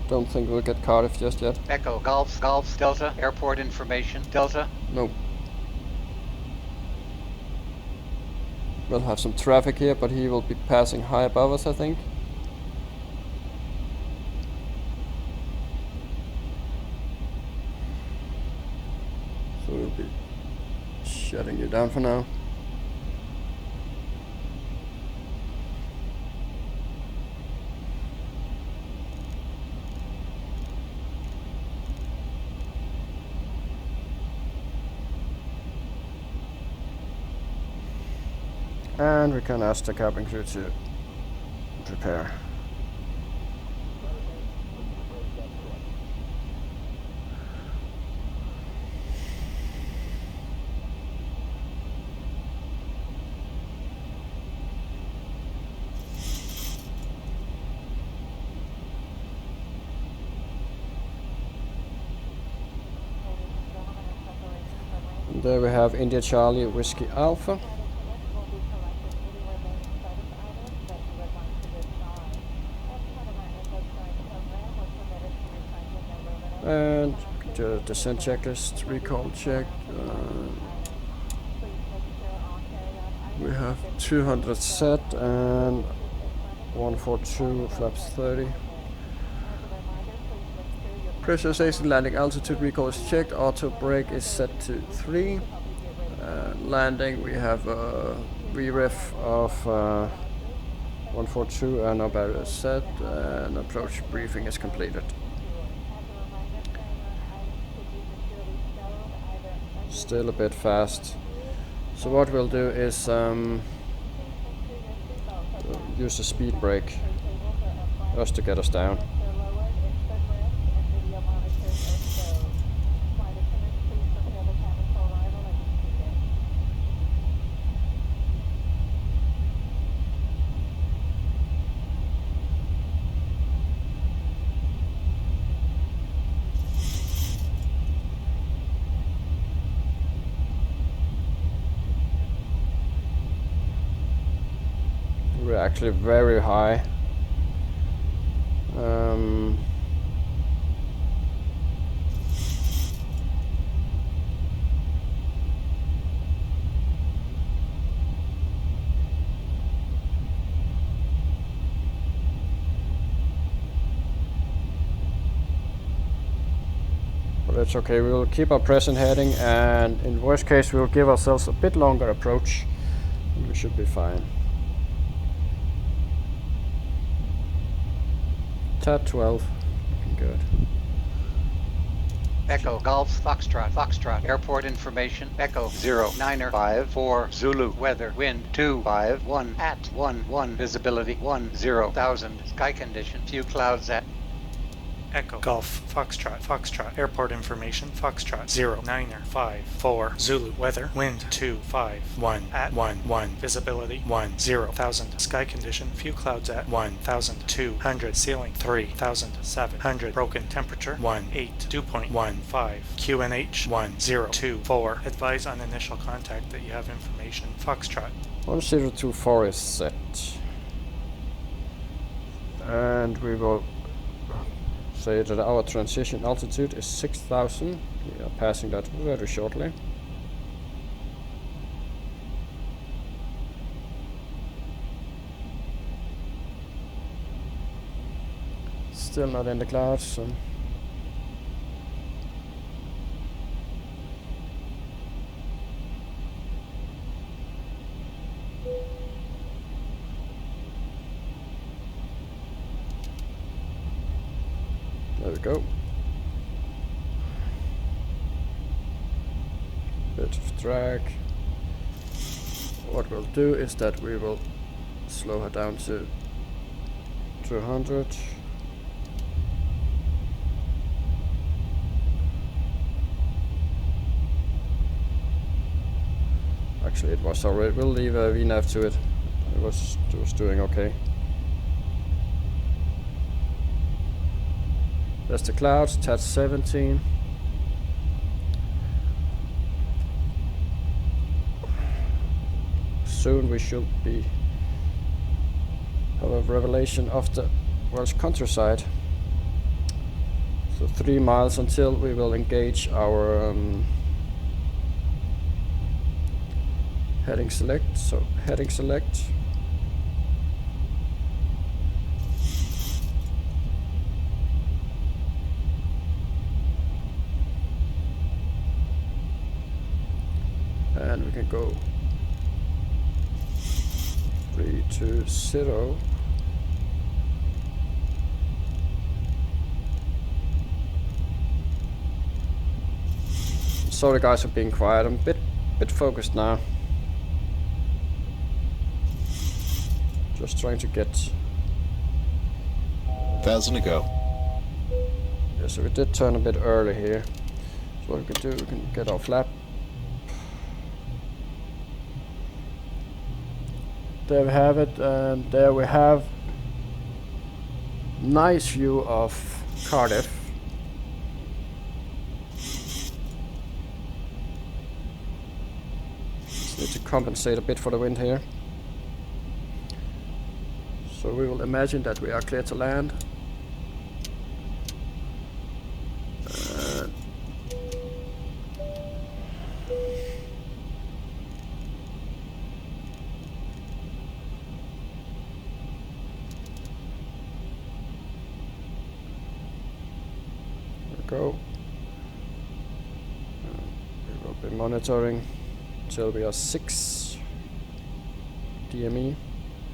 S1: Don't think we'll get Cardiff just yet.
S9: Echo, Golf, Delta, airport information, Delta.
S1: Nope. We'll have some traffic here, but he will be passing high above us, I think. So we'll be shutting you down for now. And we can ask the cabin crew to prepare. And there we have India Charlie Whiskey Alpha. And the descent checklist, recall check. We have 200 set and 142 flaps 30. Pressurization, landing altitude recall is checked. Auto brake is set to 3. Landing, we have a re-ref of 142 and our barrier is set. And approach briefing is completed. Still a bit fast. So what we'll do is use the speed brake just to get us down. We're actually very high. But it's okay, we will keep our present heading, and in worst case we will give ourselves a bit longer approach and we should be fine. Tab 12, looking good.
S9: Echo, Golf, Foxtrot, airport information, Echo, 094 Zulu, weather, wind, 251, at 11, visibility, 10,000, sky condition, few clouds at
S10: Echo Golf Foxtrot Airport information Foxtrot 09er54 Zulu weather wind 251 at 11 visibility 10,000 sky condition few clouds at 1,200 ceiling 3,700 broken temperature 182.15 QNH 1024 advise on initial contact that you have information Foxtrot
S1: 1024 is set. And we will say that our transition altitude is 6,000. We are passing that very shortly. Still not in the clouds, so there we go. Bit of drag. What we'll do is that we will slow her down to 200. Actually, it was already. We'll leave a VNAV to it. It was doing okay. That's the clouds, TAT 17. Soon we should have a revelation of the Welsh countryside. So 3 miles until we will engage our heading select. So heading select. And we can go 3, 2, 0. Sorry guys for being quiet, I'm a bit focused now. Just trying to get
S8: 1,000 to go.
S1: Yeah, so we did turn a bit early here. So what we can do, we can get our flap. There we have it, and there we have nice view of Cardiff. Just need to compensate a bit for the wind here. So we will imagine that we are clear to land. Go. We will be monitoring till we are 6 DME.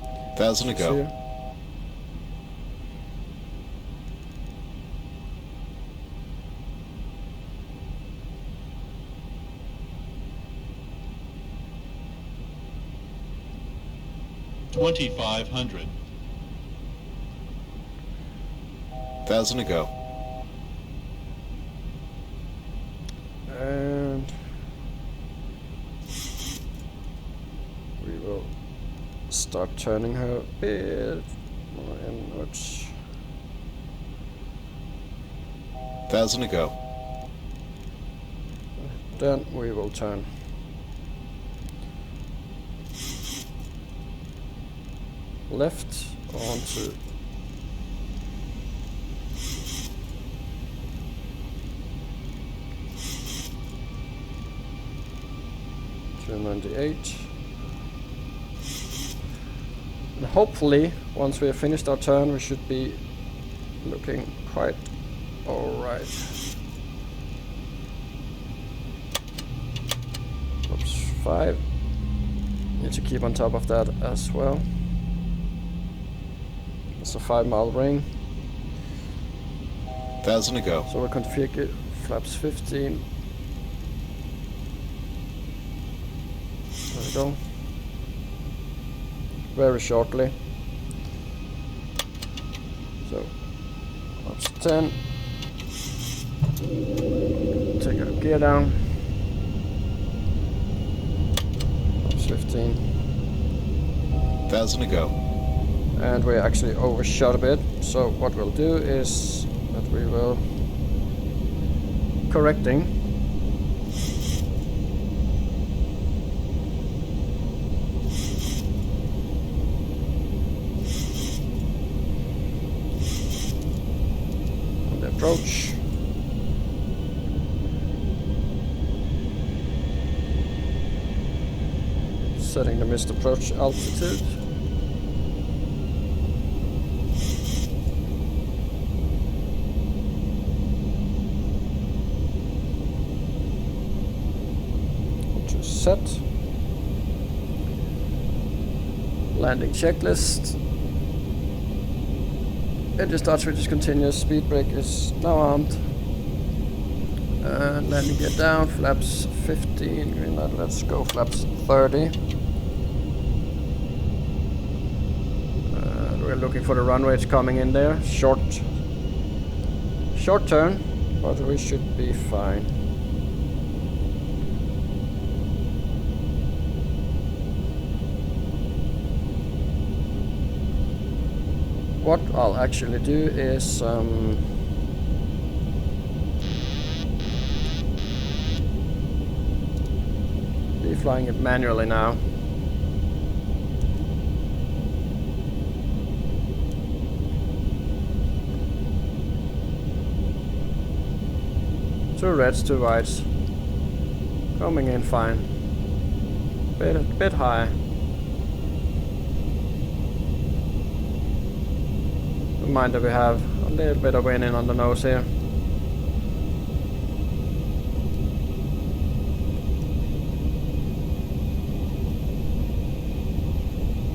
S8: 1,000 to go.
S1: Here.
S3: $2,500.
S8: 1,000 to go.
S1: And we will start turning her a bit more inwards.
S8: 1,000 to go.
S1: Then we will turn. Left onto 298. And hopefully, once we have finished our turn, we should be looking quite alright. Oops, 5. Need to keep on top of that as well. It's a 5-mile ring.
S8: 1,000 to go.
S1: So we'll configure flaps 15. There we go. Very shortly. So flaps 10. Take our gear down. 15.
S8: 1,000 to go.
S1: And we actually overshot a bit. So what we'll do is that we will correcting. On the approach. Setting the missed approach altitude. To set. Landing checklist. Engine start switch is continuous. Speed brake is now armed. And landing gear down. Flaps 15. Green light. Let's go flaps 30. We're looking for the runway. It's coming in there. Short turn, but we should be fine. What I'll actually do is be flying it manually now. Two reds, two whites. Coming in fine. Bit high. Mind that we have a little bit of wind in on the nose here.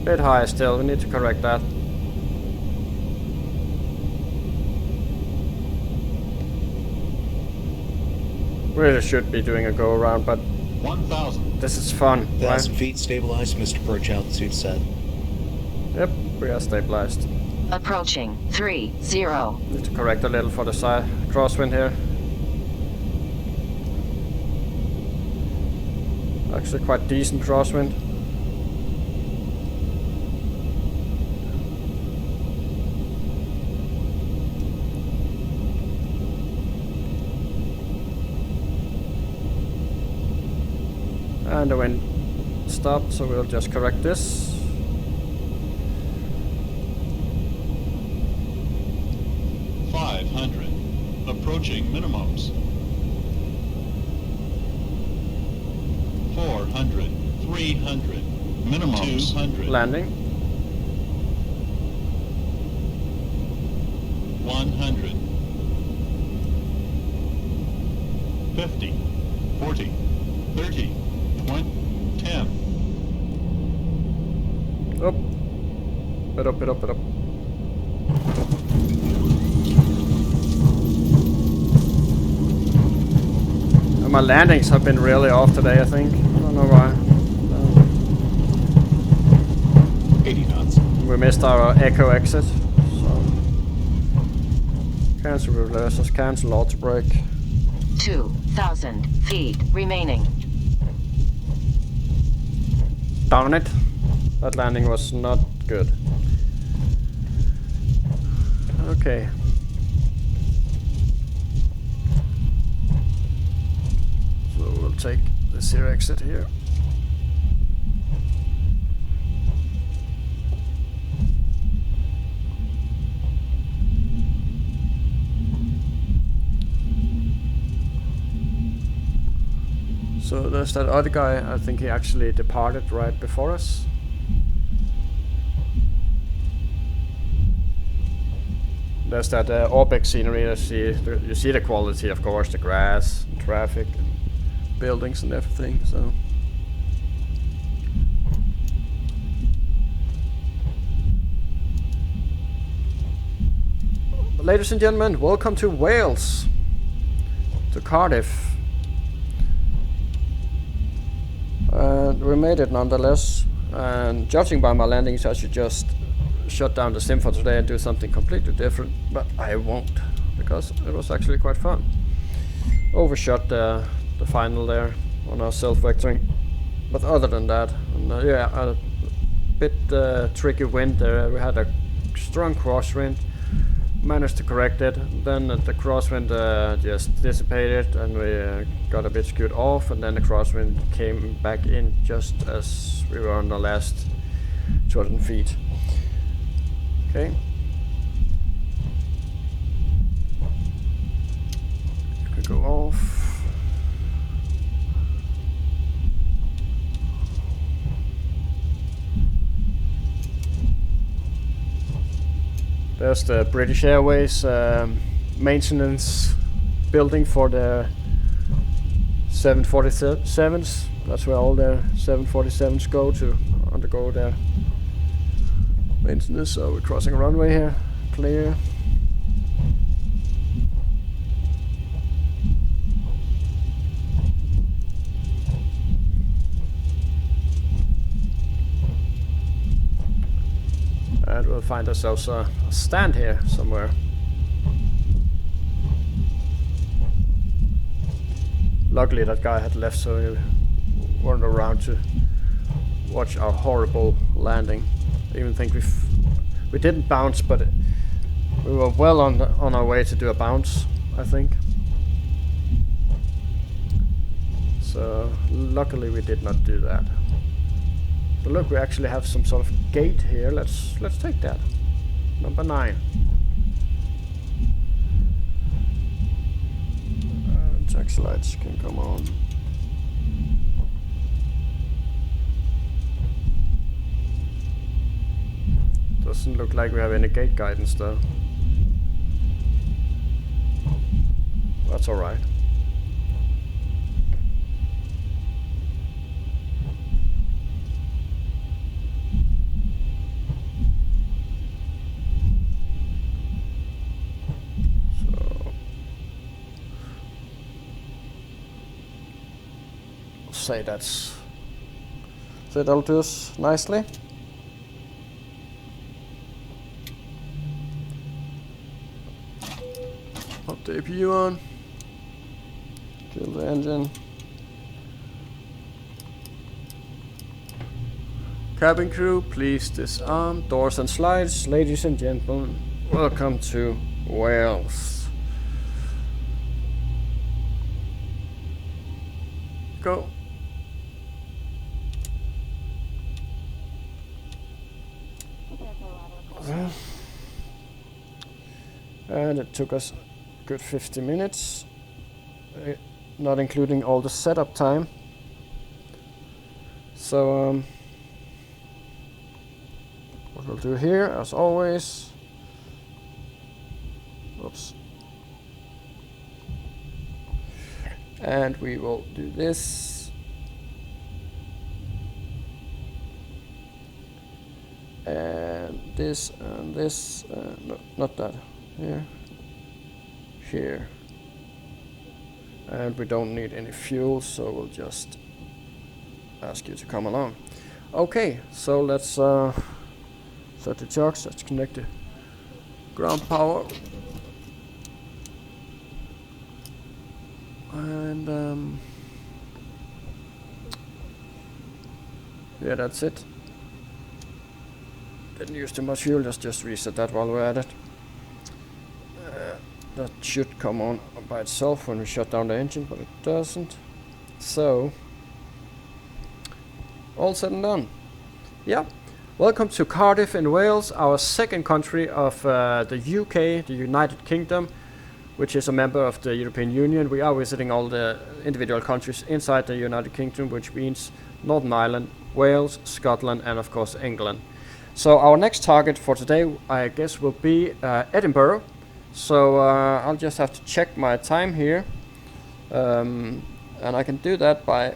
S1: Bit high still, we need to correct that. Really should be doing a go around, but
S3: 1,000.
S1: this is fun.
S11: 1,000 feet stabilized, Mr. Approach altitude set.
S1: Yep, we are stabilized.
S7: Approaching 30.
S1: Need to correct a little for the side crosswind here. Actually quite decent crosswind. And the wind stopped, so we'll just correct this.
S3: Approaching minimums. 400, 300, minimums. 200.
S1: Landing.
S3: 100. 50, 40, 30, 20, 10.
S1: Up. Bit up, bit up, bit up. My landings have been really off today, I think. I don't know why.
S8: 80 knots.
S1: We missed our echo exit. So cancel reversers, cancel auto brake.
S7: 2,000 feet remaining.
S1: Darn it. That landing was not good. Okay. We'll take the zero exit here. So there's that other guy, I think he actually departed right before us. There's that Orbx scenery, you see the quality, of course, the grass, and traffic, and buildings and everything, so. Ladies and gentlemen, welcome to Wales, to Cardiff. And we made it nonetheless, and judging by my landings I should just shut down the sim for today and do something completely different, but I won't, because it was actually quite fun. overshot the final there on our self-vectoring. But other than that, and, yeah, a bit tricky wind there. We had a strong crosswind, managed to correct it. Then the crosswind just dissipated, and we got a bit skewed off, and then the crosswind came back in just as we were on the last 200 feet. Okay. You could go off. There's the British Airways maintenance building for the 747s. That's where all the 747s go to undergo their maintenance. So we're crossing a runway here. Clear. And we'll find ourselves a stand here somewhere. Luckily that guy had left, so he weren't around to watch our horrible landing. I even think we didn't bounce, but we were well on our way to do a bounce, I think. So luckily we did not do that. So look, we actually have some sort of gate here. Let's take that. Number 9. Taxi lights can come on. Doesn't look like we have any gate guidance though. That's alright. Say that'll do us nicely. Pop the APU on. Kill the engine. Cabin crew, please disarm doors and slides. Ladies and gentlemen, welcome to Wales. Go. And it took us a good 50 minutes, not including all the setup time. So what we'll do here, as always, oops, and we will do this, and this, and this, no, not that. Here, and we don't need any fuel, so we'll just ask you to come along. Okay, so let's set the chucks. Let's connect the ground power, and yeah, that's it. Didn't use too much fuel. Let's just reset that while we're at it. That should come on by itself when we shut down the engine, but it doesn't. So, all said and done. Yeah, welcome to Cardiff in Wales, our second country of the UK, the United Kingdom, which is a member of the European Union. We are visiting all the individual countries inside the United Kingdom, which means Northern Ireland, Wales, Scotland, and of course England. So our next target for today, I guess, will be Edinburgh. So I'll just have to check my time here, and I can do that by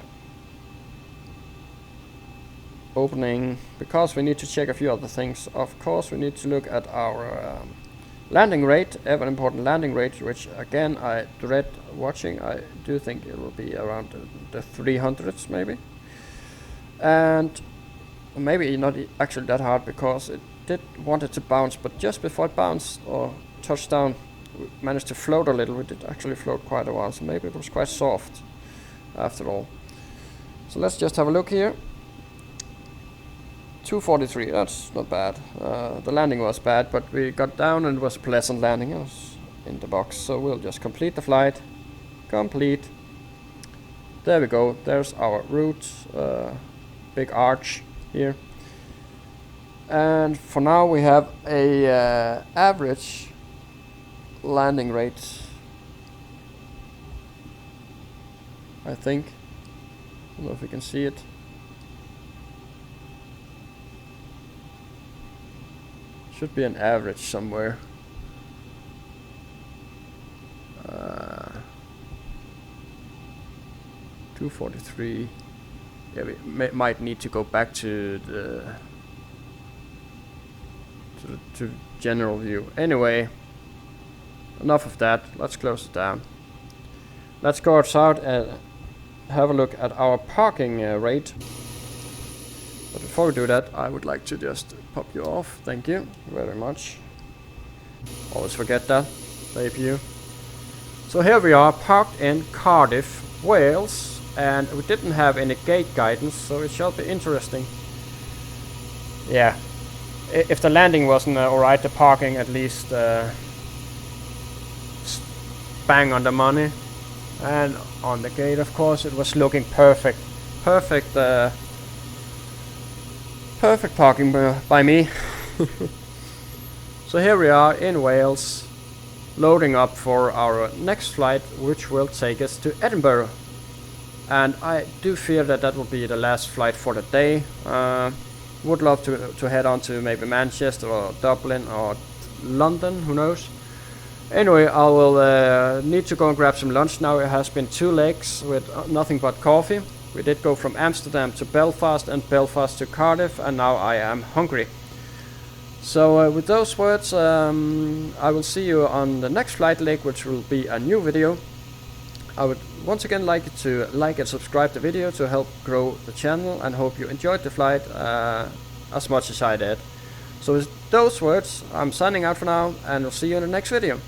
S1: opening, because we need to check a few other things. Of course, we need to look at our landing rate, ever important landing rate, which again I dread watching. I do think it will be around the 300s maybe, and maybe not actually that hard, because it did want it to bounce, but just before it bounced or touchdown, we managed to float a little. We did actually float quite a while, so maybe it was quite soft after all. So let's just have a look here. 243, that's not bad. The landing was bad, but we got down and it was a pleasant landing. It was in the box, so we'll just complete the flight. Complete. There we go, there's our route. Big arch here. And for now we have a average landing rate, I think. I don't know if we can see it. Should be an average somewhere. 243. Yeah, we might need to go back to the to general view. Anyway, enough of that. Let's close it down. Let's go outside and have a look at our parking rate. But before we do that, I would like to just pop you off. Thank you very much. Always forget that. Thank you. So here we are, parked in Cardiff, Wales, and we didn't have any gate guidance, so it shall be interesting. Yeah, if the landing wasn't alright, the parking at least bang on the money. And on the gate, of course, it was looking perfect. Perfect parking by me. So here we are in Wales, loading up for our next flight, which will take us to Edinburgh. And I do fear that that will be the last flight for the day. Would love to head on to maybe Manchester or Dublin or London, who knows. Anyway, I will need to go and grab some lunch now. It has been 2 legs with nothing but coffee. We did go from Amsterdam to Belfast and Belfast to Cardiff, and now I am hungry. So with those words, I will see you on the next flight leg, which will be a new video. I would once again like you to like and subscribe the video to help grow the channel, and hope you enjoyed the flight as much as I did. So with those words, I'm signing out for now, and we'll see you in the next video.